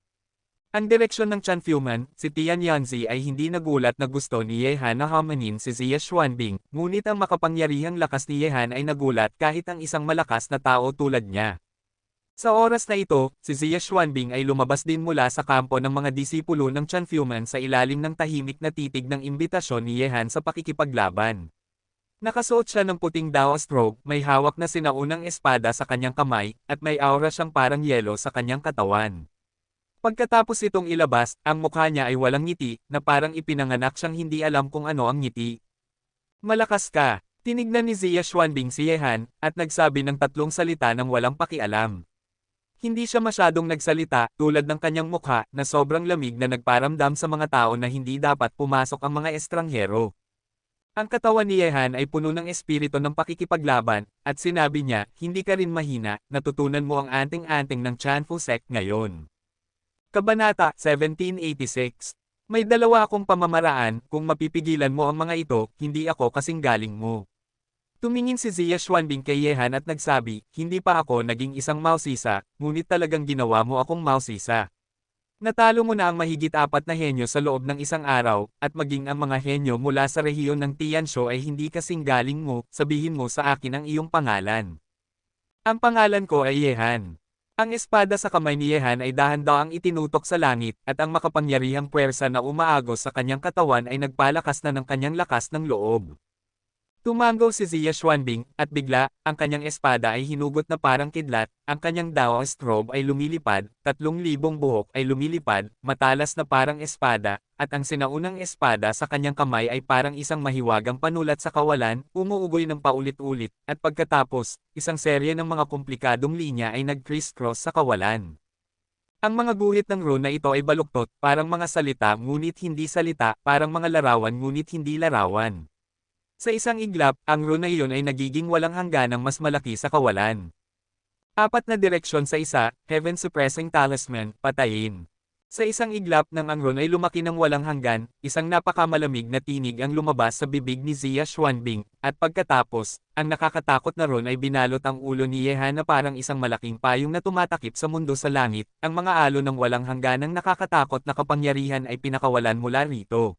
Ang direksyon ng Chanfuman, si Tian Yanzi ay hindi nagulat na gusto ni Yehan na hamanin si Xia Xuanbing, ngunit ang makapangyarihang lakas ni Yehan ay nagulat kahit ang isang malakas na tao tulad niya. Sa oras na ito, si Xia Xuanbing ay lumabas din mula sa kampo ng mga disipulo ng Chanfuman sa ilalim ng tahimik na titig ng imbitasyon ni Yehan sa pakikipaglaban. Nakasuot siya ng puting Daoist robe, may hawak na sinaunang espada sa kanyang kamay, at may aura siyang parang yelo sa kanyang katawan. Pagkatapos itong ilabas, ang mukha niya ay walang ngiti, na parang ipinanganak siyang hindi alam kung ano ang ngiti. Malakas ka! Tinignan ni Xia Xuanbing si Yehan, at nagsabi ng tatlong salita ng walang pakialam. Hindi siya masyadong nagsalita, tulad ng kanyang mukha, na sobrang lamig na nagparamdam sa mga tao na hindi dapat pumasok ang mga estranghero. Ang katawan ni Yehan ay puno ng espiritu ng pakikipaglaban, at sinabi niya, hindi ka rin mahina, natutunan mo ang anting-anting ng Chanfu sect ngayon. Kabanata 1786. May dalawa akong pamamaraan, kung mapipigilan mo ang mga ito, hindi ako kasing galing mo. Tumingin si Xia Xuanbing kay Yehan at nagsabi, hindi pa ako naging isang mausisa, ngunit talagang ginawa mo akong mausisa. Natalo mo na ang mahigit 4 na henyo sa loob ng isang araw, at maging ang mga henyo mula sa rehiyon ng Tianshu ay hindi kasing galing mo, sabihin mo sa akin ang iyong pangalan. Ang pangalan ko ay Yehan. Ang espada sa kamay ni Yehan ay dahan-daang itinutok sa langit, at ang makapangyarihang puwersa na umaagos sa kanyang katawan ay nagpalakas na ng kanyang lakas ng loob. Tumango si Xia Xuanbing, at bigla, ang kanyang espada ay hinugot na parang kidlat, ang kanyang Daoist robe ay lumilipad, 3,000 buhok ay lumilipad, matalas na parang espada, at ang sinaunang espada sa kanyang kamay ay parang isang mahiwagang panulat sa kawalan, umuugoy ng paulit-ulit, at pagkatapos, isang serye ng mga komplikadong linya ay nag-criss-cross sa kawalan. Ang mga guhit ng rune na ito ay baluktot, parang mga salita ngunit hindi salita, parang mga larawan ngunit hindi larawan. Sa isang iglap, ang rune na iyon ay nagiging walang hangganang mas malaki sa kawalan. 4 na direksyon sa isa, Heaven Suppressing Talisman, patayin. Sa isang iglap ng ang rune ay lumaki ng walang hanggan, isang napakamalamig na tinig ang lumabas sa bibig ni Xia Xuanbing, at pagkatapos, ang nakakatakot na rune ay binalot ang ulo ni Yehan na parang isang malaking payong na tumatakip sa mundo sa langit, ang mga alon ng walang hangganang nakakatakot na kapangyarihan ay pinakawalan mula rito.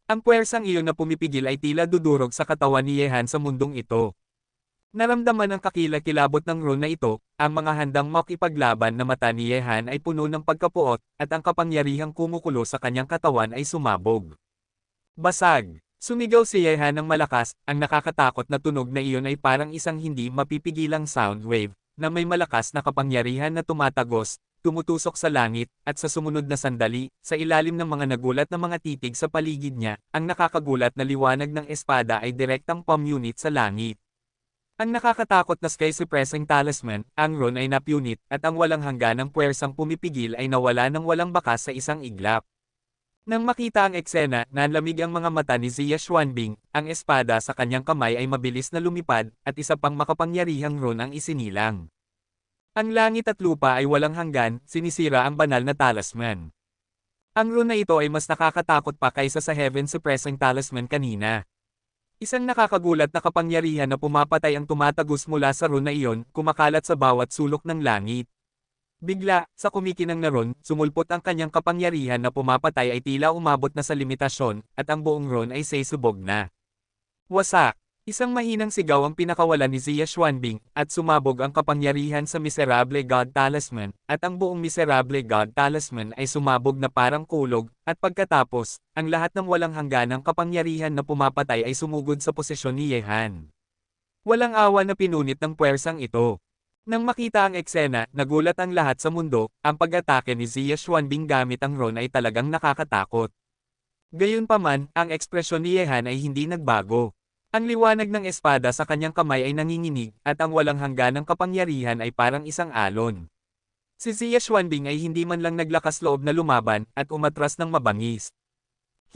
Ang puwersang iyon na pumipigil ay tila dudurog sa katawan ni Yehan sa mundong ito. Naramdaman ang kakilakilabot ng rune na ito, ang mga handang makipaglaban na mata ni Yehan ay puno ng pagkapuot, at ang kapangyarihang kumukulo sa kanyang katawan ay sumabog. Basag! Sumigaw si Yehan ng malakas, ang nakakatakot na tunog na iyon ay parang isang hindi mapipigilang sound wave, na may malakas na kapangyarihan na tumatagos, tumutusok sa langit, at sa sumunod na sandali, sa ilalim ng mga nagulat na mga titig sa paligid niya, ang nakakagulat na liwanag ng espada ay direktang pamunit sa langit. Ang nakakatakot na sky-suppressing talisman, ang rune ay napunit, at ang walang hangganang puwersang pumipigil ay nawala ng walang bakas sa isang iglap. Nang makita ang eksena, nanlamig ang mga mata ni Xia Xuanbing, ang espada sa kanyang kamay ay mabilis na lumipad, at isa pang makapangyarihang rune ang isinilang. Ang langit at lupa ay walang hanggan, sinisira ang banal na talisman. Ang rune na ito ay mas nakakatakot pa kaysa sa Heaven Suppressing Talisman kanina. Isang nakakagulat na kapangyarihan na pumapatay ang tumatagos mula sa rune na iyon, kumakalat sa bawat sulok ng langit. Bigla, sa kumikinang na rune, sumulpot ang kanyang kapangyarihan na pumapatay ay tila umabot na sa limitasyon, at ang buong rune ay sesubog na. Wasak! Isang mahinang sigaw ang pinakawalan ni Xia Xuanbing, at sumabog ang kapangyarihan sa Miserable God Talisman, at ang buong Miserable God Talisman ay sumabog na parang kulog, at pagkatapos, ang lahat ng walang hangganang kapangyarihan na pumapatay ay sumugod sa posisyon ni Yehan. Walang awa na pinunit ng puwersang ito. Nang makita ang eksena, nagulat ang lahat sa mundo, ang pag-atake ni Xia Xuanbing gamit ang rune ay talagang nakakatakot. Gayunpaman, ang ekspresyon ni Yehan ay hindi nagbago. Ang liwanag ng espada sa kanyang kamay ay nanginginig, at ang walang hangganang kapangyarihan ay parang isang alon. Si Xia Xuanbing ay hindi man lang naglakas loob na lumaban, at umatras ng mabangis.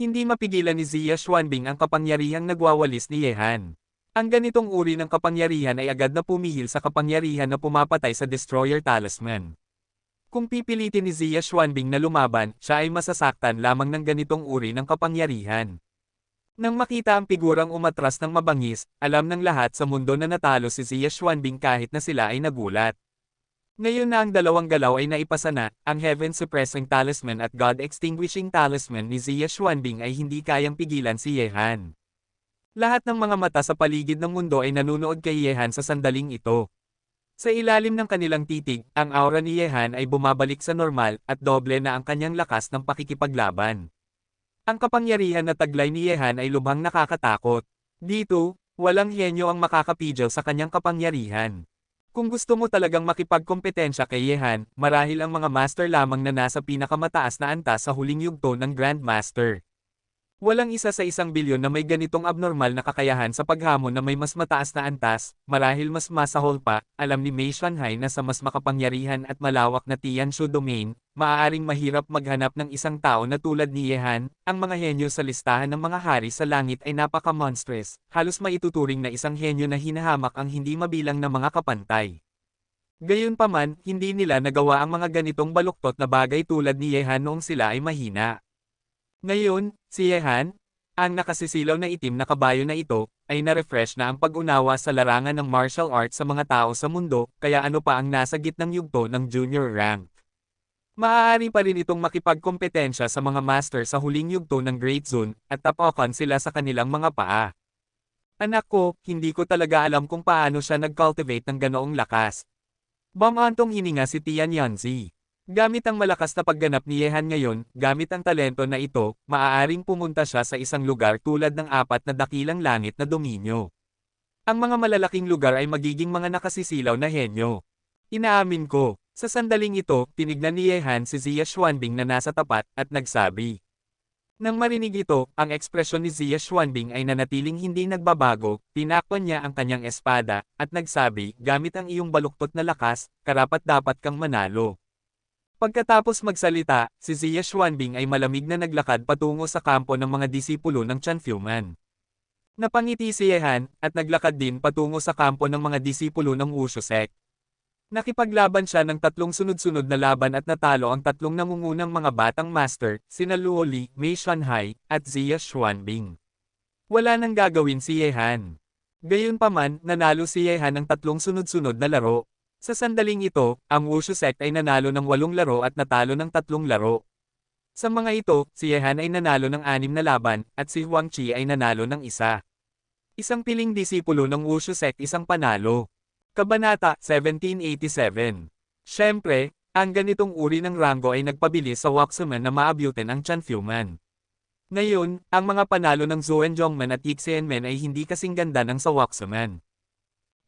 Hindi mapigilan ni Xia Xuanbing ang kapangyarihang nagwawalis ni Yehan. Ang ganitong uri ng kapangyarihan ay agad na pumihil sa kapangyarihan na pumapatay sa Destroyer Talisman. Kung pipilitin ni Xia Xuanbing na lumaban, siya ay masasaktan lamang ng ganitong uri ng kapangyarihan. Nang makita ang figurang umatras ng mabangis, alam ng lahat sa mundo na natalo si Xia Xuanbing kahit na sila ay nagulat. Ngayon na ang dalawang galaw ay naipasa na, ang Heaven Suppressing Talisman at God Extinguishing Talisman ni Xia Xuanbing ay hindi kayang pigilan si Yehan. Lahat ng mga mata sa paligid ng mundo ay nanunood kay Yehan sa sandaling ito. Sa ilalim ng kanilang titig, ang aura ni Yehan ay bumabalik sa normal at doble na ang kanyang lakas ng pakikipaglaban. Ang kapangyarihan na taglay ni Yehan ay lubhang nakakatakot. Dito, walang henyo ang makakapigil sa kanyang kapangyarihan. Kung gusto mo talagang makipagkompetensya kay Yehan, marahil ang mga master lamang na nasa pinakamataas na antas sa huling yugto ng Grandmaster. Walang isa sa 1 bilyon na may ganitong abnormal na kakayahan sa paghamon na may mas mataas na antas, marahil mas masahol pa, alam ni Mei Shanhai na sa mas makapangyarihan at malawak na Tianshu domain, maaaring mahirap maghanap ng isang tao na tulad ni Yehan. Ang mga henyo sa listahan ng mga hari sa langit ay napaka-monstrous, halos maituturing na isang henyo na hinahamak ang hindi mabilang na mga kapantay. Gayunpaman, hindi nila nagawa ang mga ganitong baluktot na bagay tulad ni Yehan noong sila ay mahina. Ngayon, si Yehan, ang nakasisilaw na itim na kabayo na ito, ay na-refresh na ang pag-unawa sa larangan ng martial arts sa mga tao sa mundo, kaya ano pa ang nasa gitnang yugto ng junior rank. Maaari pa rin itong makipagkompetensya sa mga master sa huling yugto ng Great Zone, at tapakan sila sa kanilang mga paa. Anak ko, hindi ko talaga alam kung paano siya nag-cultivate ng ganoong lakas. Bamantong hininga si Tian Yanzi. Gamit ang malakas na pagganap ni Yehan ngayon, gamit ang talento na ito, maaaring pumunta siya sa isang lugar tulad ng 4 na dakilang langit na dominyo. Ang mga malalaking lugar ay magiging mga nakasisilaw na henyo. Inaamin ko, sa sandaling ito, tinignan ni Yehan si Xia Xuanbing na nasa tapat, at nagsabi. Nang marinig ito, ang ekspresyon ni Xia Xuanbing ay nanatiling hindi nagbabago, tinakpan niya ang kanyang espada, at nagsabi, gamit ang iyong baluktot na lakas, karapat-dapat kang manalo. Pagkatapos magsalita, si Xia Xuanbing ay malamig na naglakad patungo sa kampo ng mga disipulo ng Chan Fuman. Napangiti si Yehan, at naglakad din patungo sa kampo ng mga disipulo ng Wushu Sect. Nakipaglaban siya ng 3 sunod-sunod na laban at natalo ang 3 nangungunang mga batang master, sina Luo Li, Mei Shanhai, at Xia Xuanbing. Wala nang gagawin si Yehan. Gayunpaman, nanalo si Yehan ng 3 sunod-sunod na laro. Sa sandaling ito, ang Wushu Sect ay nanalo ng 8 laro at natalo ng 3 laro. Sa mga ito, si Yehan ay nanalo ng 6 na laban, at si Huang Qi ay nanalo ng 1. Isang piling disipulo ng Wushu Sect isang panalo. Kabanata 1787. Siyempre, ang ganitong uri ng ranggo ay nagpabilis sa Waxman na maabutin ang Chan Fuman. Ngayon, ang mga panalo ng Zhuan Zhongman at Yixianmen ay hindi kasing ganda ng sa Waxman.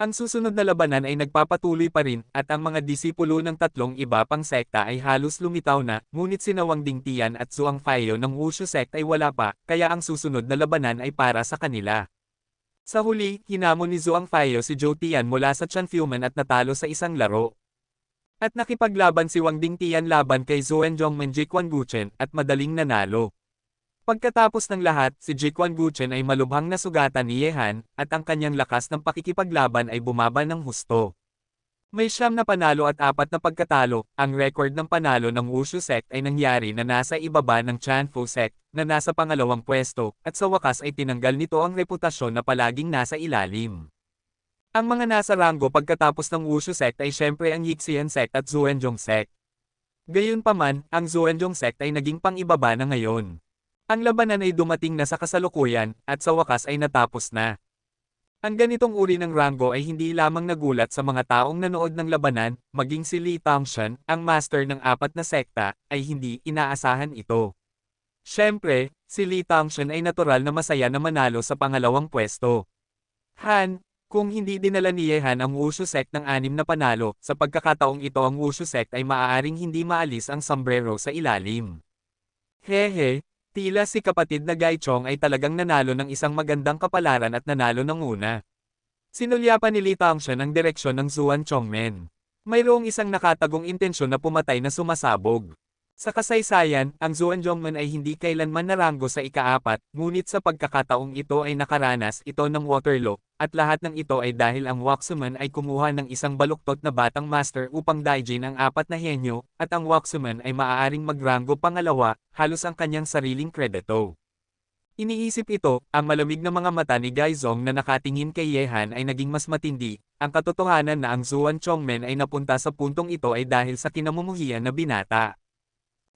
Ang susunod na labanan ay nagpapatuloy pa rin, at ang mga disipulo ng 3 iba pang sekta ay halos lumitaw na, ngunit sina Wang Dingtian at Zhuang Faiyao ng Wushu Sect ay wala pa, kaya ang susunod na labanan ay para sa kanila. Sa huli, hinamon ni Zhuang Faiyao si Zhou Tian mula sa Chan Fuman at natalo sa isang laro. At nakipaglaban si Wang Dingtian laban kay Zhuan Zhongmen Jiquan Guchen, at madaling nanalo. Pagkatapos ng lahat, si Jiquan Guchen ay malubhang nasugatan ni Yehan, at ang kanyang lakas ng pakikipaglaban ay bumaba ng husto. May 9 na panalo at 4 na pagkatalo. Ang record ng panalo ng Wushu Sect ay nangyari na nasa ibaba ng Chanfu Sect, na nasa pangalawang pwesto, at sa wakas ay tinanggal nito ang reputasyon na palaging nasa ilalim. Ang mga nasa ranggo pagkatapos ng Wushu Sect ay syempre ang Yixian Sect at Zhuanzhong Sect. Gayunpaman, ang Zhuanzhong Sect ay naging pang-ibaba na ngayon. Ang labanan ay dumating na sa kasalukuyan, at sa wakas ay natapos na. Ang ganitong uri ng ranggo ay hindi lamang nagulat sa mga taong nanood ng labanan, maging si Li Tongshan, ang master ng 4 na sekta, ay hindi inaasahan ito. Siyempre, si Li Tongshan ay natural na masaya na manalo sa pangalawang pwesto. Han, kung hindi dinala ni Yehan ang Wushu Sect ng 6 na panalo, sa pagkakataong ito ang Wushu Sect ay maaaring hindi maalis ang sombrero sa ilalim. Hehe. Tila si kapatid na Gaichong ay talagang nanalo ng isang magandang kapalaran at nanalo ng una. Sinulyapan ni Li Tongshan ang direksyon ng Zhuan Chongmen. Mayroong isang nakatagong intensyon na pumatay na sumasabog. Sa kasaysayan, ang Zuanzhongmen ay hindi kailanman naranggo sa ika-4, ngunit sa pagkakataong ito ay nakaranas ito ng Waterloo, at lahat ng ito ay dahil ang Waxuman ay kumuha ng isang baluktot na batang master upang daijin ang 4 na henyo, at ang Waxuman ay maaaring magranggo pangalawa, halos ang kanyang sariling kredito. Iniisip ito, ang malamig na mga mata ni Gaizong na nakatingin kay Yehan ay naging mas matindi, ang katotohanan na ang Zuanzhongmen ay napunta sa puntong ito ay dahil sa kinamumuhian na binata.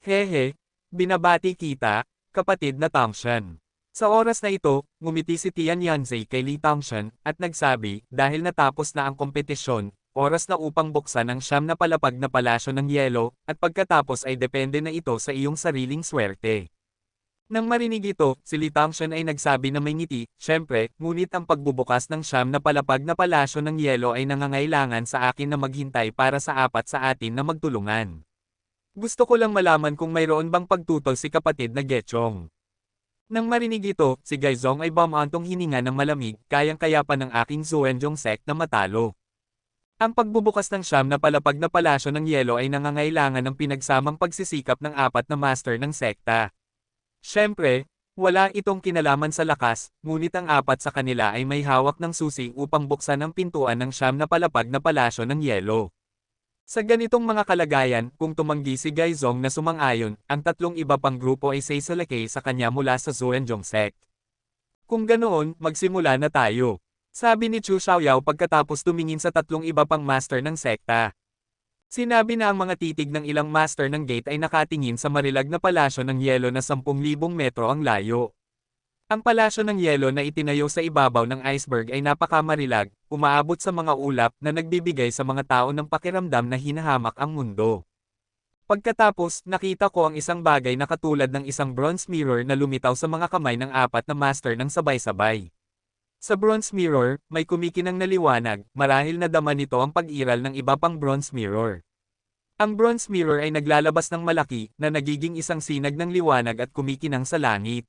Hehe, binabati kita, kapatid na Tangshan. Sa oras na ito, ngumiti si Tian Yanzei kay Li Tangshan, at nagsabi, dahil natapos na ang kompetisyon, oras na upang buksan ang 9 na palapag na palasyo ng yelo, at pagkatapos ay depende na ito sa iyong sariling swerte. Nang marinig ito, si Li Tangshan ay nagsabi na may ngiti, syempre, ngunit ang pagbubukas ng 9 na palapag na palasyo ng yelo ay nangangailangan sa akin na maghintay para sa 4 sa atin na magtulungan. Gusto ko lang malaman kung mayroon bang pagtutol si kapatid na Gechong. Nang marinig ito, si Gaizong ay bumantong hininga ng malamig, kayang-kaya pa ng aking Zuenjong sect na matalo. Ang pagbubukas ng 9 na palapag na palasyo ng yelo ay nangangailangan ng pinagsamang pagsisikap ng 4 na master ng sekta. Siyempre, wala itong kinalaman sa lakas, ngunit ang 4 sa kanila ay may hawak ng susi upang buksan ang pintuan ng 9 na palapag na palasyo ng yelo. Sa ganitong mga kalagayan, kung tumanggi si Gaizong na sumang-ayon, ang 3 iba pang grupo ay saisalakay sa kanya mula sa Zuenjong sect. Kung ganoon, magsimula na tayo. Sabi ni Chu Xiaoyao pagkatapos tumingin sa 3 iba pang master ng sekta. Sinabi na ang mga titig ng ilang master ng gate ay nakatingin sa marilag na palasyo ng yelo na 10,000 metro ang layo. Ang palasyo ng yelo na itinayo sa ibabaw ng iceberg ay napakamarilag, umaabot sa mga ulap na nagbibigay sa mga tao ng pakiramdam na hinahamak ang mundo. Pagkatapos, nakita ko ang isang bagay na katulad ng isang bronze mirror na lumitaw sa mga kamay ng 4 na master ng sabay-sabay. Sa bronze mirror, may kumikinang na liwanag, marahil nadama nito ang pag-iral ng iba pang bronze mirror. Ang bronze mirror ay naglalabas ng malaki, na nagiging isang sinag ng liwanag at kumikinang sa langit.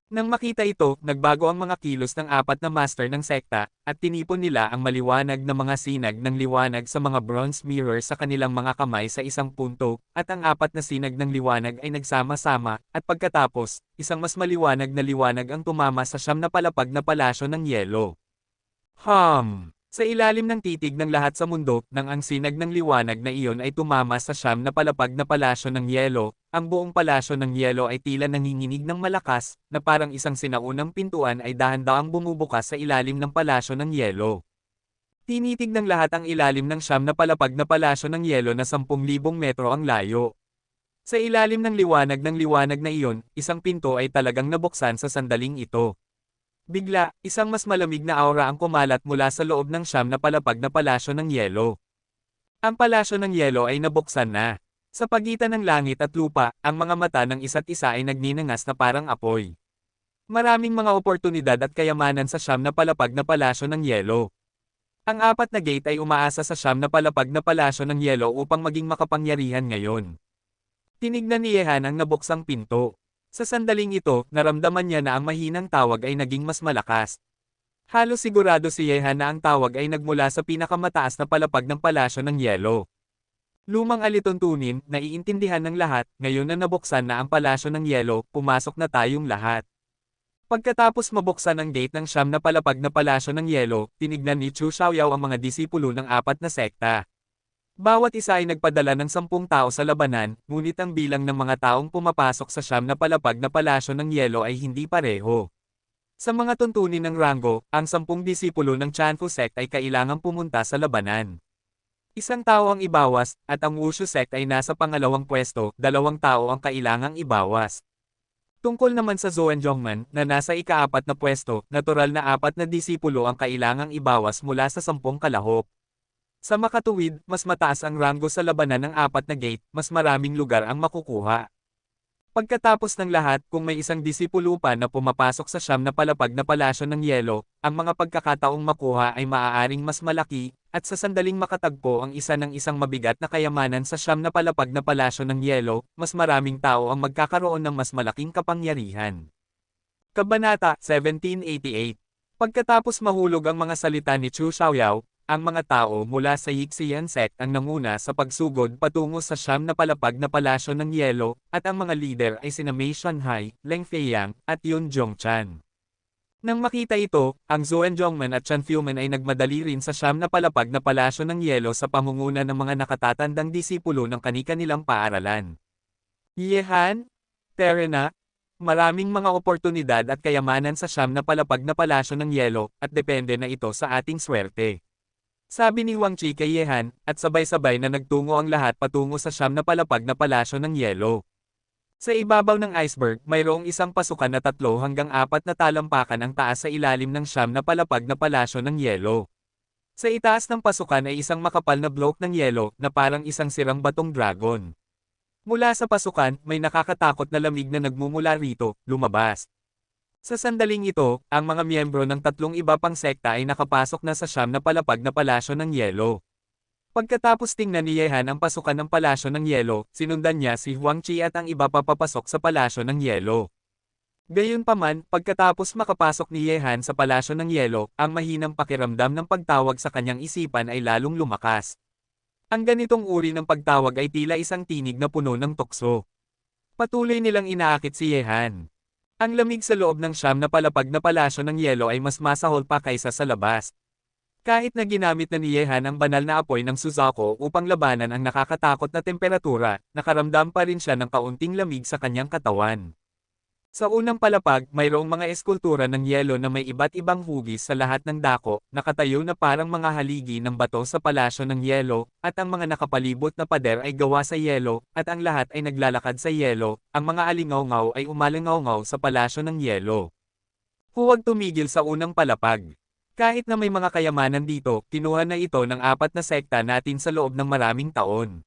Nang makita ito, nagbago ang mga kilos ng 4 na master ng sekta, at tinipon nila ang maliwanag na mga sinag ng liwanag sa mga bronze mirror sa kanilang mga kamay sa isang punto, at ang 4 na sinag ng liwanag ay nagsama-sama, at pagkatapos, isang mas maliwanag na liwanag ang tumama sa 9 na palapag na palasyo ng yelo. Sa ilalim ng titig ng lahat sa mundo, nang ang sinag ng liwanag na iyon ay tumama sa 9 na palapag na palasyo ng yelo, ang buong palasyo ng yelo ay tila nanginginig ng malakas, na parang isang sinaunang pintuan ay dahan-daang bumubukas sa ilalim ng palasyo ng yelo. Tinitig ng lahat ang ilalim ng 9 na palapag na palasyo ng yelo na 10,000 metro ang layo. Sa ilalim ng liwanag na iyon, isang pinto ay talagang nabuksan sa sandaling ito. Bigla, isang mas malamig na aura ang kumalat mula sa loob ng 9 na palapag na palasyo ng yelo. Ang palasyo ng yelo ay nabuksan na. Sa pagitan ng langit at lupa, ang mga mata ng isa't isa ay nagninangas na parang apoy. Maraming mga oportunidad at kayamanan sa 9 na palapag na palasyo ng yelo. Ang 4 na gate ay umaasa sa 9 na palapag na palasyo ng yelo upang maging makapangyarihan ngayon. Tinignan ni Yehan ang nabuksang pinto. Sa sandaling ito, naramdaman niya na ang mahinang tawag ay naging mas malakas. Halos sigurado si Yehan na ang tawag ay nagmula sa pinakamataas na palapag ng palasyo ng yelo. Lumang alituntunin, naiintindihan ng lahat, ngayon na nabuksan na ang palasyo ng yelo, pumasok na tayong lahat. Pagkatapos mabuksan ang gate ng 9 na palapag na palasyo ng yelo, tinignan ni Chu Xiaoyao ang mga disipulo ng 4 na sekta. Bawat isa ay nagpadala ng 10 tao sa labanan, ngunit ang bilang ng mga taong pumapasok sa 9 na palapag na palasyo ng yelo ay hindi pareho. Sa mga tuntunin ng ranggo, ang 10 disipulo ng Chanfu sect ay kailangang pumunta sa labanan. Isang tao ang ibawas, at ang Wushu sect ay nasa pangalawang pwesto, 2 tao ang kailangang ibawas. Tungkol naman sa Zuenjongmen, na nasa ika-4 na pwesto, natural na 4 na disipulo ang kailangang ibawas mula sa 10 kalahok. Sa makatuwid, mas mataas ang ranggo sa labanan ng 4 na gate, mas maraming lugar ang makukuha. Pagkatapos ng lahat, kung may isang disipulo pa na pumapasok sa 9 na palapag na palasyo ng yelo, ang mga pagkakataong makuha ay maaaring mas malaki, at sa sandaling makatagpo ang isa ng isang mabigat na kayamanan sa 9 na palapag na palasyo ng yelo, mas maraming tao ang magkakaroon ng mas malaking kapangyarihan. Kabanata 1788. Pagkatapos mahulog ang mga salita ni Chu Xiaoyao, ang mga tao mula sa Yixian sect ang nanguna sa pagsugod patungo sa siyam na palapag na palasyo ng yelo, at ang mga lider ay sina Mei Shanhai, Leng Feiyang, at Yun Zhongchan. Nang makita ito, ang Zhuan Zhongman at Chen Fuman ay nagmadali rin sa siyam na palapag na palasyo ng yelo sa pamunguna ng mga nakatatandang disipulo ng kani-kanilang paaralan. Yehan, Terena, maraming mga oportunidad at kayamanan sa siyam na palapag na palasyo ng yelo, at depende na ito sa ating swerte. Sabi ni Wang Chi kay Yehan, at sabay-sabay na nagtungo ang lahat patungo sa siyam na palapag na palasyo ng yelo. Sa ibabaw ng iceberg, mayroong isang pasukan na 3 hanggang 4 na talampakan ang taas sa ilalim ng siyam na palapag na palasyo ng yelo. Sa itaas ng pasukan ay isang makapal na bloke ng yelo na parang isang sirang batong dragon. Mula sa pasukan, may nakakatakot na lamig na nagmumula rito, lumabas. Sa sandaling ito, ang mga miyembro ng 3 iba pang sekta ay nakapasok na sa siyam na palapag na palasyo ng yelo. Pagkatapos tingnan ni Yehan ang pasukan ng palasyo ng yelo, sinundan niya si Huang Chi at ang iba pa papasok sa palasyo ng yelo. Gayunpaman, pagkatapos makapasok ni Yehan sa palasyo ng yelo, ang mahinang pakiramdam ng pagtawag sa kanyang isipan ay lalong lumakas. Ang ganitong uri ng pagtawag ay tila isang tinig na puno ng tukso. Patuloy nilang inaakit si Yehan. Ang lamig sa loob ng siyam na palapag na palasyo ng yelo ay mas masahol pa kaysa sa labas. Kahit na ginamit na ni Yehan ang banal na apoy ng Suzaku upang labanan ang nakakatakot na temperatura, nakaramdam pa rin siya ng kaunting lamig sa kanyang katawan. Sa unang palapag, mayroong mga eskultura ng yelo na may iba't ibang hugis sa lahat ng dako, nakatayo na parang mga haligi ng bato sa palasyo ng yelo, at ang mga nakapalibot na pader ay gawa sa yelo, at ang lahat ay naglalakad sa yelo, ang mga alingaw-ngaw ay umalingaw-ngaw sa palasyo ng yelo. Huwag tumigil sa unang palapag. Kahit na may mga kayamanan dito, kinuha na ito ng 4 na sekta natin sa loob ng maraming taon.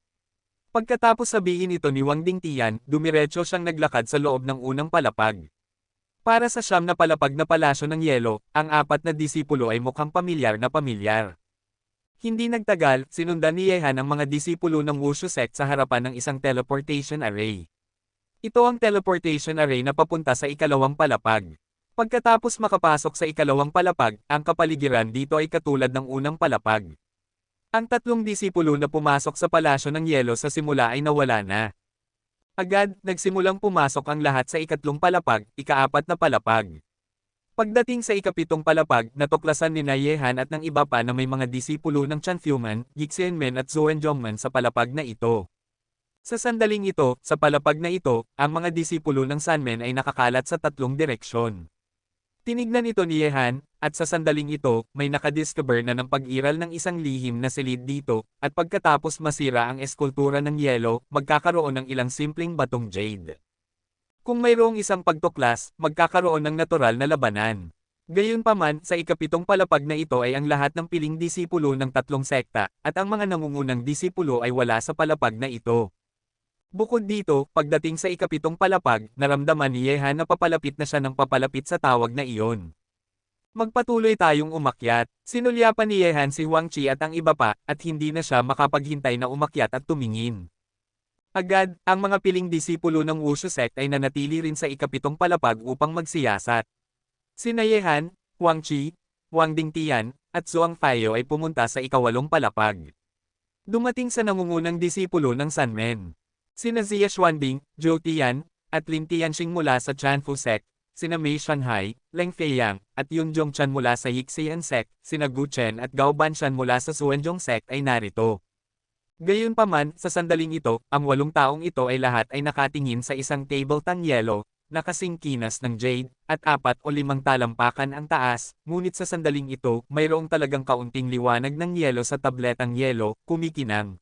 Pagkatapos sabihin ito ni Wang Dingtian, dumiretso siyang naglakad sa loob ng unang palapag. Para sa siyam na palapag na palasyo ng yelo, ang 4 na disipulo ay mukhang pamilyar na pamilyar. Hindi nagtagal, sinundan ni Yehan ang mga disipulo ng Wushu sect sa harapan ng isang teleportation array. Ito ang teleportation array na papunta sa ikalawang palapag. Pagkatapos makapasok sa ikalawang palapag, ang kapaligiran dito ay katulad ng unang palapag. Ang 3 disipulo na pumasok sa palasyo ng yelo sa simula ay nawala na. Agad, nagsimulang pumasok ang lahat sa ikatlong palapag, ika-4 na palapag. Pagdating sa ika-7 palapag, natuklasan ni Yehan at ng iba pa na may mga disipulo ng Chen Fuman, Yixianmen at Zhuan Zhongman sa palapag na ito. Sa sandaling ito, sa palapag na ito, ang mga disipulo ng Sanmen ay nakakalat sa 3 direksyon. Tinignan ito ni Yehan, at sa sandaling ito, may nakadiscover na ng pag-iral ng isang lihim na silid dito, at pagkatapos masira ang eskultura ng yelo, magkakaroon ng ilang simpleng batong jade. Kung mayroong isang pagtuklas, magkakaroon ng natural na labanan. Gayunpaman, sa ika-7 palapag na ito ay ang lahat ng piling disipulo ng 3 sekta, at ang mga nangungunang disipulo ay wala sa palapag na ito. Bukod dito, pagdating sa ika-7 palapag, naramdaman ni Yehan na papalapit na siya ng papalapit sa tawag na iyon. Magpatuloy tayong umakyat. Sinulyapan ni Yehan si Huang Chi at ang iba pa, at hindi na siya makapaghintay na umakyat at tumingin. Agad, ang mga piling disipulo ng Wushu sect ay nanatili rin sa ika-7 palapag upang magsiyasat. Sina Yehan, Huang Chi, Wang Dingtian, at Zhuang Fayo ay pumunta sa ika-8 palapag. Dumating sa nangungunang disipulo ng Sanmen. Sina Zia Xuanbing, Zhou Tian, at Lin Tianxing mula sa Chanfu sect, sina Mei Shanhai, Leng Feiyang, at Yun Zhongchan mula sa Yixian sect, sina Gu Chen at Gao Banshan mula sa Xuanzhong sect ay narito. Gayunpaman, sa sandaling ito, ang 8 taong ito ay lahat ay nakatingin sa isang table tang yelo, na kasing kinas ng jade, at 4 o 5 talampakan ang taas, ngunit sa sandaling ito, mayroong talagang kaunting liwanag ng yelo sa tabletang yelo, kumikinang.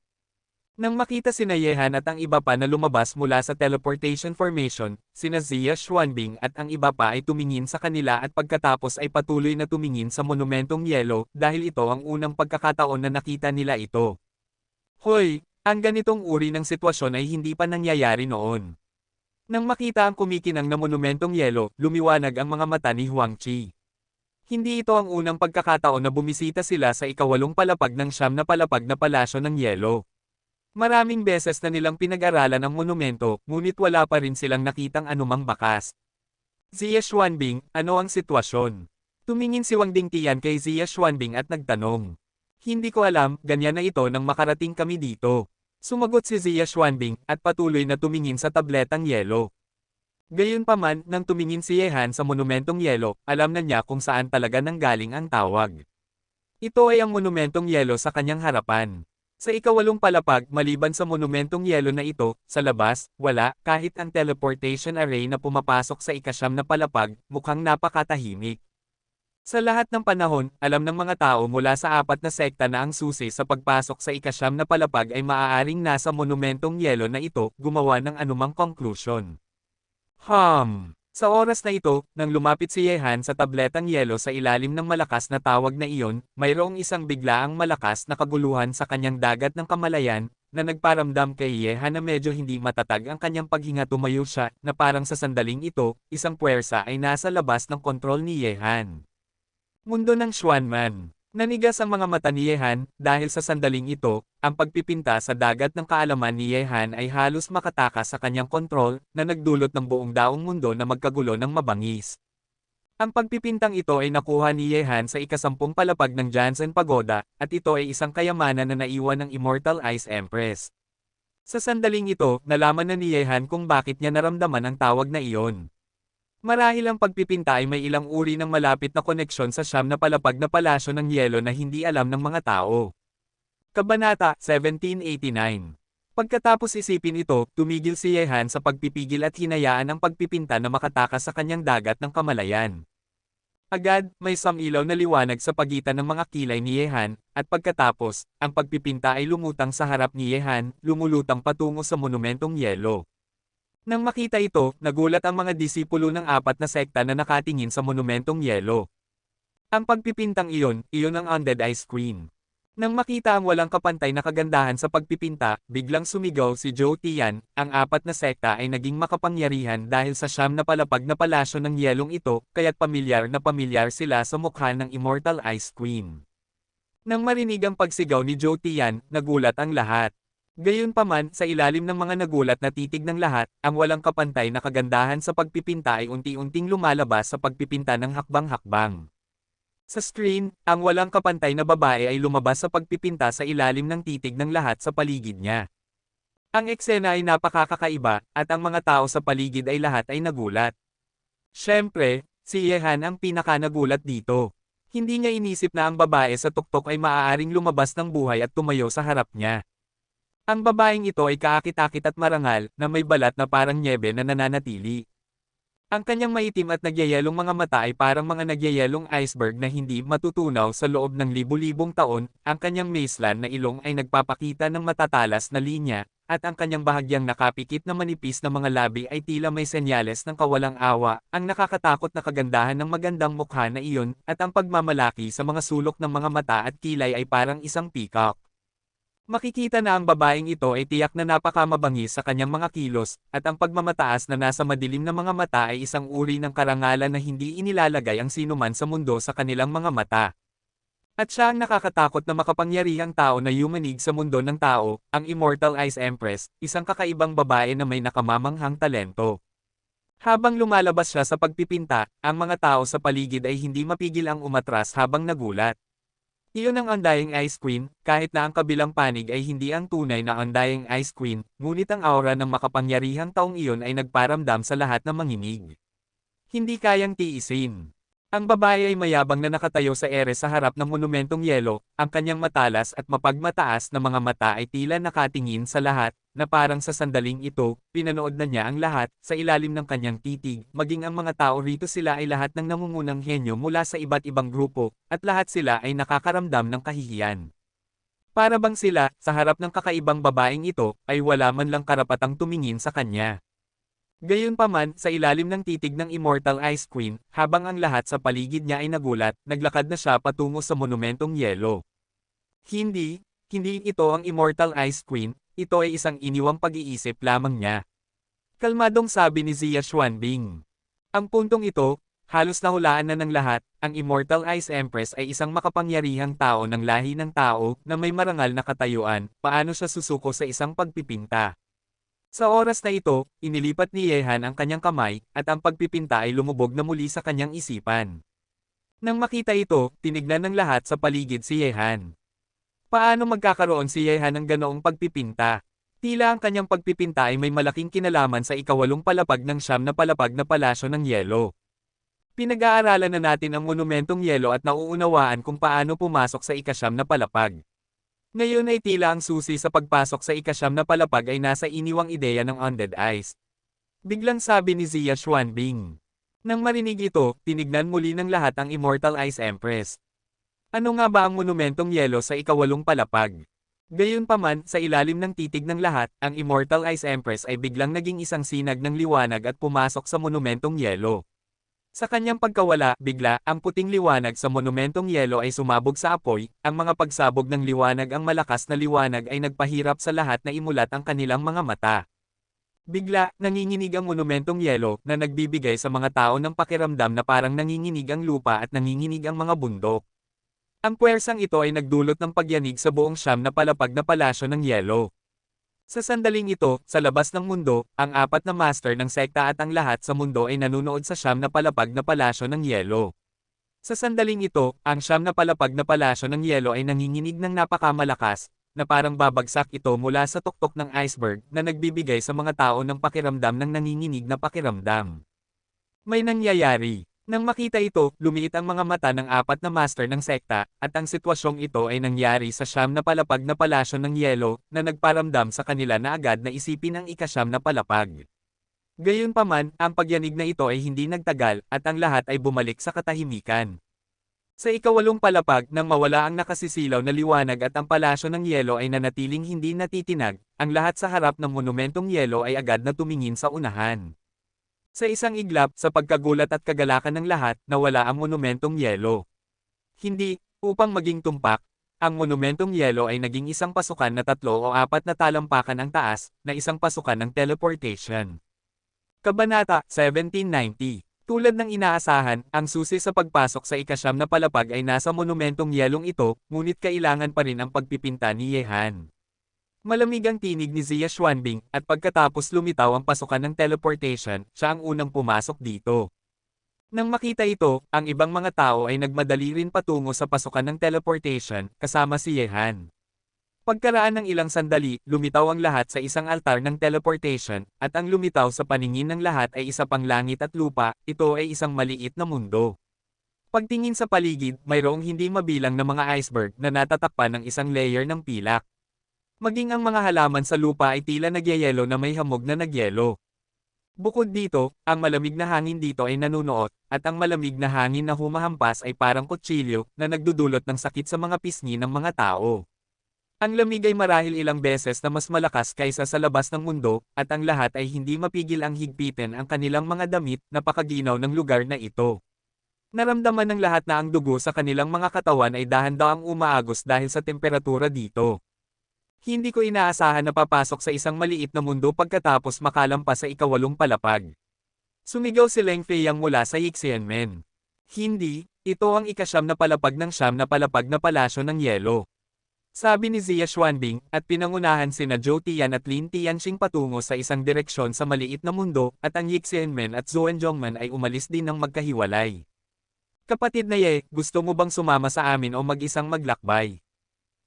Nang makita sina Yehan at ang iba pa na lumabas mula sa teleportation formation, sina Zia Xuanbing at ang iba pa ay tumingin sa kanila at pagkatapos ay patuloy na tumingin sa monumentong yelo dahil ito ang unang pagkakataon na nakita nila ito. Hoy, ang ganitong uri ng sitwasyon ay hindi pa nangyayari noon. Nang makita ang kumikinang na monumentong yelo, lumiwanag ang mga mata ni Huang Chi. Hindi ito ang unang pagkakataon na bumisita sila sa ika-8 palapag ng siyam na palapag na palasyo ng yelo. Maraming beses na nilang pinag-aralan ang monumento, ngunit wala pa rin silang nakitang anumang bakas. Zia Xuanbing, ano ang sitwasyon? Tumingin si Wang Dingtian kay Zia Xuanbing at nagtanong. Hindi ko alam, ganyan na ito nang makarating kami dito. Sumagot si Zia Xuanbing at patuloy na tumingin sa tabletang yelo. Gayunpaman, nang tumingin si Yehan sa monumentong yelo, alam na niya kung saan talaga nanggaling ang tawag. Ito ay ang monumentong yelo sa kanyang harapan. Sa ikawalong palapag, maliban sa monumentong yelo na ito, sa labas, wala, kahit ang teleportation array na pumapasok sa ikasyam na palapag, mukhang napakatahimik. Sa lahat ng panahon, alam ng mga tao mula sa apat na sekta na ang susi sa pagpasok sa ikasyam na palapag ay maaaring nasa monumentong yelo na ito, gumawa ng anumang conclusion. Sa oras na ito, nang lumapit si Yehan sa tabletang yelo sa ilalim ng malakas na tawag na iyon, mayroong isang biglaang malakas na kaguluhan sa kanyang dagat ng kamalayan, na nagparamdam kay Yehan na medyo hindi matatag ang kanyang paghinga. Tumayo siya, na parang sa sandaling ito, isang puwersa ay nasa labas ng kontrol ni Yehan. Mundo ng Xuanman. Nanigas ang mga mata ni Yehan, dahil sa sandaling ito, ang pagpipinta sa dagat ng kaalaman ni Yehan ay halos makatakas sa kanyang kontrol, na nagdulot ng buong daong mundo na magkagulo ng mabangis. Ang pagpipintang ito ay nakuha ni Yehan sa ikasampung palapag ng Jansen Pagoda, at ito ay isang kayamanan na naiwan ng Immortal Ice Empress. Sa sandaling ito, nalaman na ni Yehan kung bakit niya naramdaman ang tawag na iyon. Marahil ang pagpipinta ay may ilang uri ng malapit na koneksyon sa siyam na palapag na palasyo ng yelo na hindi alam ng mga tao. Kabanata 1789. Pagkatapos isipin ito, tumigil si Yehan sa pagpipigil at hinayaan ang pagpipinta na makatakas sa kanyang dagat ng kamalayan. Agad, may samilaw na liwanag sa pagitan ng mga kilay ni Yehan, at pagkatapos, ang pagpipinta ay lumutang sa harap ni Yehan, lumulutang patungo sa monumentong yelo. Nang makita ito, nagulat ang mga disipulo ng apat na sekta na nakatingin sa monumentong yelo. Ang pagpipintang iyon ang Undead Ice Queen. Nang makita ang walang kapantay na kagandahan sa pagpipinta, biglang sumigaw si Zhou Tian. Ang apat na sekta ay naging makapangyarihan dahil sa siyam na palapag na palasyo ng yelong ito, kaya't pamilyar na pamilyar sila sa mukha ng Immortal Ice Queen. Nang marinig ang pagsigaw ni Zhou Tian, nagulat ang lahat. Gayunpaman, sa ilalim ng mga nagulat na titig ng lahat, ang walang kapantay na kagandahan sa pagpipinta ay unti-unting lumalabas sa pagpipinta ng hakbang-hakbang. Sa screen, ang walang kapantay na babae ay lumabas sa pagpipinta sa ilalim ng titig ng lahat sa paligid niya. Ang eksena ay napakakaiba, at ang mga tao sa paligid ay lahat ay nagulat. Siyempre, si Yehan ang pinaka-nagulat dito. Hindi niya inisip na ang babae sa tuktok ay maaaring lumabas ng buhay at tumayo sa harap niya. Ang babaeng ito ay kaakit-akit at marangal, na may balat na parang nyebe na nananatili. Ang kanyang maitim at nagyayelong mga mata ay parang mga nagyayelong iceberg na hindi matutunaw sa loob ng libu-libong taon. Ang kanyang maislan na ilong ay nagpapakita ng matatalas na linya, at ang kanyang bahagyang nakapikit na manipis na mga labi ay tila may senyales ng kawalang awa. Ang nakakatakot na kagandahan ng magandang mukha na iyon, at ang pagmamalaki sa mga sulok ng mga mata at kilay ay parang isang peacock. Makikita na ang babaeng ito ay tiyak na napakamabangis sa kanyang mga kilos, at ang pagmamataas na nasa madilim na mga mata ay isang uri ng karangalan na hindi inilalagay ang sinuman sa mundo sa kanilang mga mata. At siya ang nakakatakot na makapangyarihang tao na yumanig sa mundo ng tao, ang Immortal Ice Empress, isang kakaibang babae na may nakamamanghang talento. Habang lumalabas siya sa pagpipinta, ang mga tao sa paligid ay hindi mapigil ang umatras habang nagulat. Iyon ang Undying Ice Queen, kahit na ang kabilang panig ay hindi ang tunay na Undying Ice Queen, ngunit ang aura ng makapangyarihang taong iyon ay nagparamdam sa lahat ng manginig. Hindi kayang tiisin. Ang babae ay mayabang na nakatayo sa ere sa harap ng monumentong yelo, ang kanyang matalas at mapagmataas na mga mata ay tila nakatingin sa lahat, na parang sa sandaling ito, pinanood na niya ang lahat, sa ilalim ng kanyang titig, maging ang mga tao rito sila ay lahat ng nangungunang henyo mula sa iba't ibang grupo, at lahat sila ay nakakaramdam ng kahihiyan. Para bang sila, sa harap ng kakaibang babaeng ito, ay wala man lang karapatang tumingin sa kanya. Gayunpaman, sa ilalim ng titig ng Immortal Ice Queen, habang ang lahat sa paligid niya ay nagulat, naglakad na siya patungo sa monumentong yelo. Hindi ito ang Immortal Ice Queen, ito ay isang iniwang pag-iisip lamang niya. Kalmadong sabi ni Zia Xuanbing. Ang puntong ito, halos nahulaan na ng lahat, ang Immortal Ice Empress ay isang makapangyarihang tao ng lahi ng tao, na may marangal na katayuan. Paano siya susuko sa isang pagpipinta? Sa oras na ito, inilipat ni Yehan ang kanyang kamay, at ang pagpipinta ay lumubog na muli sa kanyang isipan. Nang makita ito, tinignan ng lahat sa paligid si Yehan. Paano magkakaroon si Yehan ng ganoong pagpipinta? Tila ang kanyang pagpipinta ay may malaking kinalaman sa ikawalong palapag ng siyam na palapag na palasyo ng yelo. Pinag-aaralan na natin ang monumentong yelo at nauunawaan kung paano pumasok sa ikasyam na palapag. Ngayon ay tila ang susi sa pagpasok sa ikasyam na palapag ay nasa iniwang ideya ng Undead Ice. Biglang sabi ni Zia Xuanbing. Nang marinig ito, tinignan muli ng lahat ang Immortal Ice Empress. Ano nga ba ang monumentong yelo sa ikawalong palapag? Gayunpaman, sa ilalim ng titig ng lahat, ang Immortal Ice Empress ay biglang naging isang sinag ng liwanag at pumasok sa monumentong yelo. Sa kanyang pagkawala, bigla, ang puting liwanag sa monumentong yelo ay sumabog sa apoy, ang mga pagsabog ng liwanag ang malakas na liwanag ay nagpahirap sa lahat na imulat ang kanilang mga mata. Bigla, nanginginig ang monumentong yelo na nagbibigay sa mga tao ng pakiramdam na parang nanginginig ang lupa at nanginginig ang mga bundok. Ang puwersang ito ay nagdulot ng pagyanig sa buong siyam na palapag na palasyo ng yelo. Sa sandaling ito, sa labas ng mundo, ang apat na master ng sekta at ang lahat sa mundo ay nanunood sa siyam na palapag na palasyo ng yelo. Sa sandaling ito, ang siyam na palapag na palasyo ng yelo ay nanginginig ng napakamalakas, na parang babagsak ito mula sa tuktok ng iceberg na nagbibigay sa mga tao ng pakiramdam ng nanginginig na pakiramdam. May nangyayari. Nang makita ito, lumiit ang mga mata ng apat na master ng sekta, at ang sitwasyong ito ay nangyari sa siyam na palapag na palasyo ng yelo, na nagparamdam sa kanila na agad na isipin ang ikasyam na palapag. Gayunpaman, ang pagyanig na ito ay hindi nagtagal, at ang lahat ay bumalik sa katahimikan. Sa ikawalong palapag, nang mawala ang nakasisilaw na liwanag at ang palasyo ng yelo ay nanatiling hindi natitinag, ang lahat sa harap ng monumentong yelo ay agad na tumingin sa unahan. Sa isang iglap, sa pagkagulat at kagalakan ng lahat, nawala ang monumentong yelo. Hindi, upang maging tumpak, ang monumentong yelo ay naging isang pasukan na 3 o 4 na talampakan ang taas, na isang pasukan ng teleportation. Kabanata 1790. Tulad ng inaasahan, ang susi sa pagpasok sa ikasyam na palapag ay nasa monumentong yelong ito, ngunit kailangan pa rin ang pagpipinta ni Yehan. Malamig ang tinig ni Zia Xuanbing, at pagkatapos lumitaw ang pasukan ng teleportation, siya ang unang pumasok dito. Nang makita ito, ang ibang mga tao ay nagmadali rin patungo sa pasukan ng teleportation, kasama si Yehan. Pagkaraan ng ilang sandali, lumitaw ang lahat sa isang altar ng teleportation, at ang lumitaw sa paningin ng lahat ay isa pang langit at lupa, ito ay isang maliit na mundo. Pagtingin sa paligid, mayroong hindi mabilang na mga iceberg na natatakpan ng isang layer ng pilak. Maging ang mga halaman sa lupa ay tila nagyayelo na may hamog na nagyelo. Bukod dito, ang malamig na hangin dito ay nanunuot, at ang malamig na hangin na humahampas ay parang kutsilyo na nagdudulot ng sakit sa mga pisngi ng mga tao. Ang lamig ay marahil ilang beses na mas malakas kaysa sa labas ng mundo, at ang lahat ay hindi mapigil ang higpitin ang kanilang mga damit, napakaginaw ng lugar na ito. Naramdaman ng lahat na ang dugo sa kanilang mga katawan ay dahan-dahang umaagos dahil sa temperatura dito. Hindi ko inaasahan na papasok sa isang maliit na mundo pagkatapos makalampas sa ikawalong palapag. Sumigaw si Leng Feiyang mula sa Yixianmen. Hindi, ito ang ikasyam na palapag ng siyam na palapag na palasyo ng yelo. Sabi ni Zia Xuanbing, at pinangunahan sina Zhou Tian at Lin Tianxing patungo sa isang direksyon sa maliit na mundo, at ang Yixianmen at Zhou Enjongmen ay umalis din ng magkahiwalay. Kapatid na Ye, gusto mo bang sumama sa amin o mag-isang maglakbay?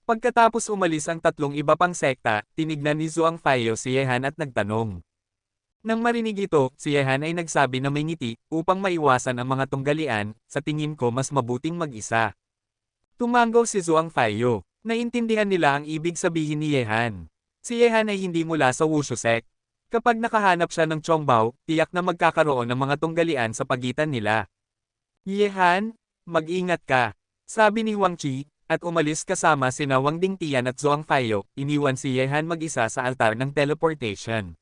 Pagkatapos umalis ang 3 iba pang sekta, tinignan ni Zhuang Feiyo si Yehan at nagtanong. Nang marinig ito, si Yehan ay nagsabi na may ngiti, upang maiwasan ang mga tunggalian, sa tingin ko mas mabuting mag-isa. Tumango si Zhuang Feiyo. Naintindihan nila ang ibig sabihin ni Yehan. Si Yehan ay hindi mula sa Wushu sect. Kapag nakahanap siya ng Chongbao, tiyak na magkakaroon ng mga tunggalian sa pagitan nila. Yehan, mag-ingat ka, sabi ni Wang Qi. At umalis kasama sina Wang Dingtian at Zhuang Feiyo, iniwan si Yehan mag-isa sa altar ng teleportation.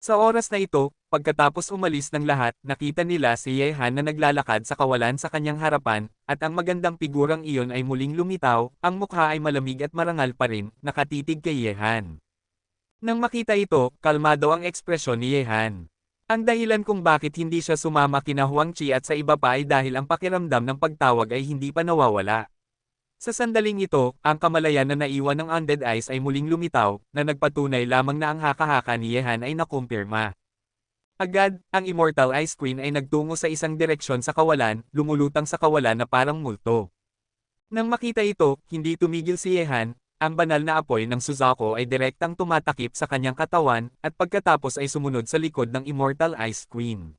Sa oras na ito, pagkatapos umalis ng lahat, nakita nila si Yehan na naglalakad sa kawalan sa kanyang harapan, at ang magandang figurang iyon ay muling lumitaw, ang mukha ay malamig at marangal pa rin, nakatitig kay Yehan. Nang makita ito, kalmado ang ekspresyon ni Yehan. Ang dahilan kung bakit hindi siya sumama kina Huang Qi at sa iba pa ay dahil ang pakiramdam ng pagtawag ay hindi pa nawawala. Sa sandaling ito, ang kamalayan na naiwan ng Undead Ice ay muling lumitaw, na nagpatunay lamang na ang haka-haka ni Yehan ay nakumpirma. Agad, ang Immortal Ice Queen ay nagtungo sa isang direksyon sa kawalan, lumulutang sa kawalan na parang multo. Nang makita ito, hindi tumigil si Yehan, ang banal na apoy ng Suzaku ay direktang tumatakip sa kanyang katawan, at pagkatapos ay sumunod sa likod ng Immortal Ice Queen.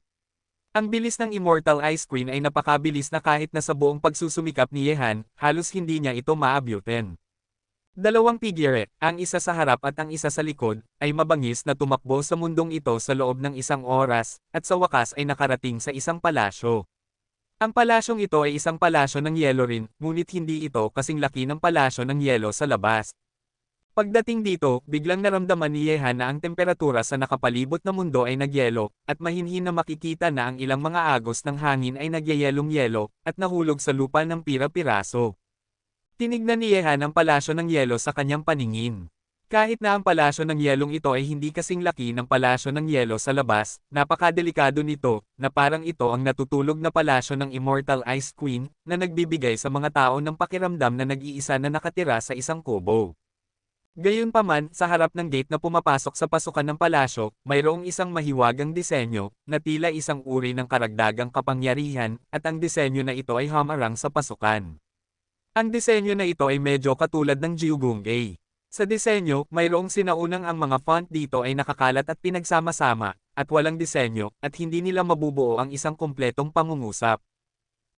Ang bilis ng Immortal Ice Queen ay napakabilis na kahit na sa buong pagsusumikap ni Yehan, halos hindi niya ito maabutin. Dalawang figure, ang isa sa harap at ang isa sa likod, ay mabangis na tumakbo sa mundong ito sa loob ng isang oras, at sa wakas ay nakarating sa isang palasyo. Ang palasyong ito ay isang palasyo ng yelo rin, ngunit hindi ito kasing laki ng palasyo ng yelo sa labas. Pagdating dito, biglang naramdaman ni Yehan na ang temperatura sa nakapalibot na mundo ay nagyelo, at mahinhin na makikita na ang ilang mga agos ng hangin ay nagyayelong-yelo, at nahulog sa lupa ng pira-piraso. Tinignan ni Yehan ang palasyo ng yelo sa kanyang paningin. Kahit na ang palasyo ng yelong ito ay hindi kasing laki ng palasyo ng yelo sa labas, napakadelikado nito, na parang ito ang natutulog na palasyo ng Immortal Ice Queen, na nagbibigay sa mga tao ng pakiramdam na nag-iisa na nakatira sa isang kubo. Gayunpaman, sa harap ng gate na pumapasok sa pasukan ng palasyo, mayroong isang mahiwagang disenyo, na tila isang uri ng karagdagang kapangyarihan, at ang disenyo na ito ay hamarang sa pasukan. Ang disenyo na ito ay medyo katulad ng Jiugongge. Sa disenyo, mayroong sinaunang ang mga font dito ay nakakalat at pinagsama-sama, at walang disenyo, at hindi nila mabubuo ang isang kumpletong pangungusap.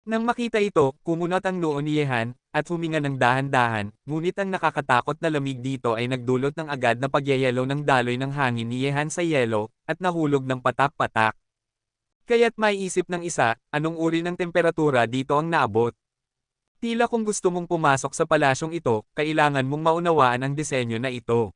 Nang makita ito, kumunot ang noo ni Yehan, at huminga ng dahan-dahan, ngunit ang nakakatakot na lamig dito ay nagdulot ng agad na pagyayelo ng daloy ng hangin ni Yehan sa yelo, at nahulog ng patak-patak. Kaya't maiisip ng isa, anong uri ng temperatura dito ang naabot. Tila kung gusto mong pumasok sa palasyong ito, kailangan mong maunawaan ang disenyo na ito.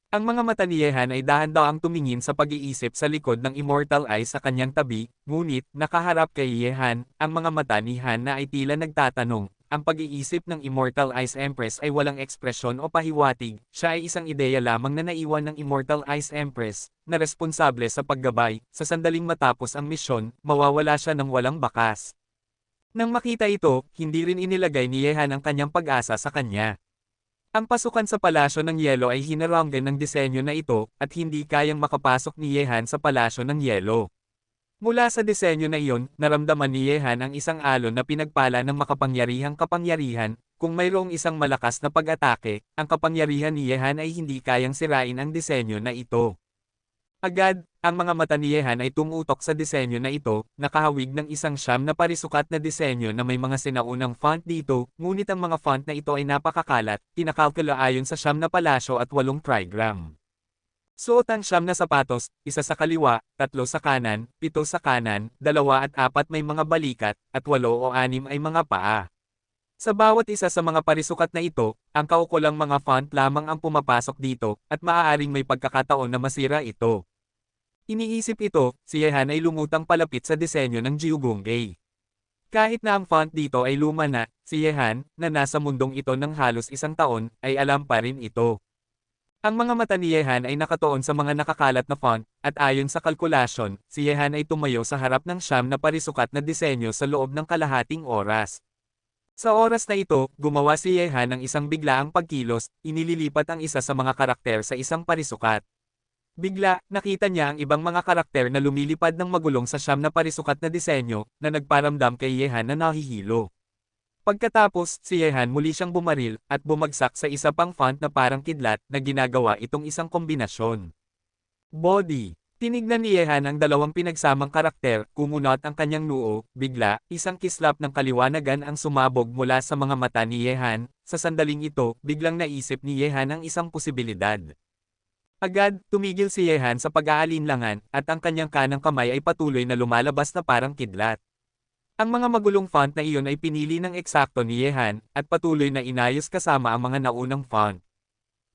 Ang mga mata ni Yehan ay dahan-dahang tumingin sa pag-iisip sa likod ng Immortal Eye sa kanyang tabi, ngunit, nakaharap kay Yehan, ang mga mata ni Han na ay tila nagtatanong. Ang pag-iisip ng Immortal Ice Empress ay walang ekspresyon o pahiwatig, siya ay isang ideya lamang na naiwan ng Immortal Ice Empress, na responsable sa paggabay, sa sandaling matapos ang misyon, mawawala siya ng walang bakas. Nang makita ito, hindi rin inilagay ni Yehan ang kanyang pag-asa sa kanya. Ang pasukan sa palasyo ng yelo ay hinaranggan ng disenyo na ito, at hindi kayang makapasok ni Yehan sa palasyo ng yelo. Mula sa disenyo na iyon, naramdaman ni Yehan ang isang alon na pinagpala ng makapangyarihang kapangyarihan. Kung mayroong isang malakas na pag-atake, ang kapangyarihan ni Yehan ay hindi kayang sirain ang disenyo na ito. Agad, ang mga mata ni Yehan ay tumutok sa disenyo na ito, nakahawig ng isang siyam na parisukat na disenyo na may mga sinaunang font dito, ngunit ang mga font na ito ay napakakalat, kinakalkula ayon sa siyam na palasyo at 8 trigram. Suot ang siyam na sapatos, isa sa kaliwa, 3 sa kanan, 7 sa kanan, 2 at 4 may mga balikat, at 8 o 6 ay mga paa. Sa bawat isa sa mga parisukat na ito, ang kaukulang mga font lamang ang pumapasok dito, at maaaring may pagkakataon na masira ito. Iniisip ito, si Yehan ay lumutang palapit sa disenyo ng Jiugongge. Kahit na ang font dito ay luma na, si Yehan, na nasa mundong ito ng halos 1 taon, ay alam pa rin ito. Ang mga mata ni Yehan ay nakatuon sa mga nakakalat na font, at ayon sa kalkulasyon, si Yehan ay tumayo sa harap ng siyam na parisukat na disenyo sa loob ng kalahating oras. Sa oras na ito, gumawa si Yehan ng isang biglaang pagkilos, inililipat ang isa sa mga karakter sa isang parisukat. Bigla, nakita niya ang ibang mga karakter na lumilipad ng magulong sa siyam na parisukat na disenyo, na nagparamdam kay Yehan na nahihilo. Pagkatapos, si Yehan muli siyang bumaril, at bumagsak sa isa pang font na parang kidlat, na ginagawa itong isang kombinasyon. Body. Tinignan ni Yehan ang dalawang pinagsamang karakter, kumunot ang kanyang noo, bigla, isang kislap ng kaliwanagan ang sumabog mula sa mga mata ni Yehan. Sa sandaling ito, biglang naisip ni Yehan ang isang posibilidad. Agad, tumigil si Yehan sa pag-aalinlangan, at ang kanyang kanang kamay ay patuloy na lumalabas na parang kidlat. Ang mga magulong font na iyon ay pinili ng eksakto ni Yehan, at patuloy na inayos kasama ang mga naunang font.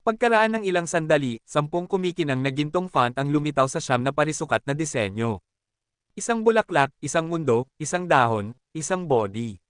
Pagkaraan ng ilang sandali, 10 kumikinang na gintong font ang lumitaw sa siyam na parisukat na disenyo. Isang bulaklak, isang mundo, isang dahon, isang body.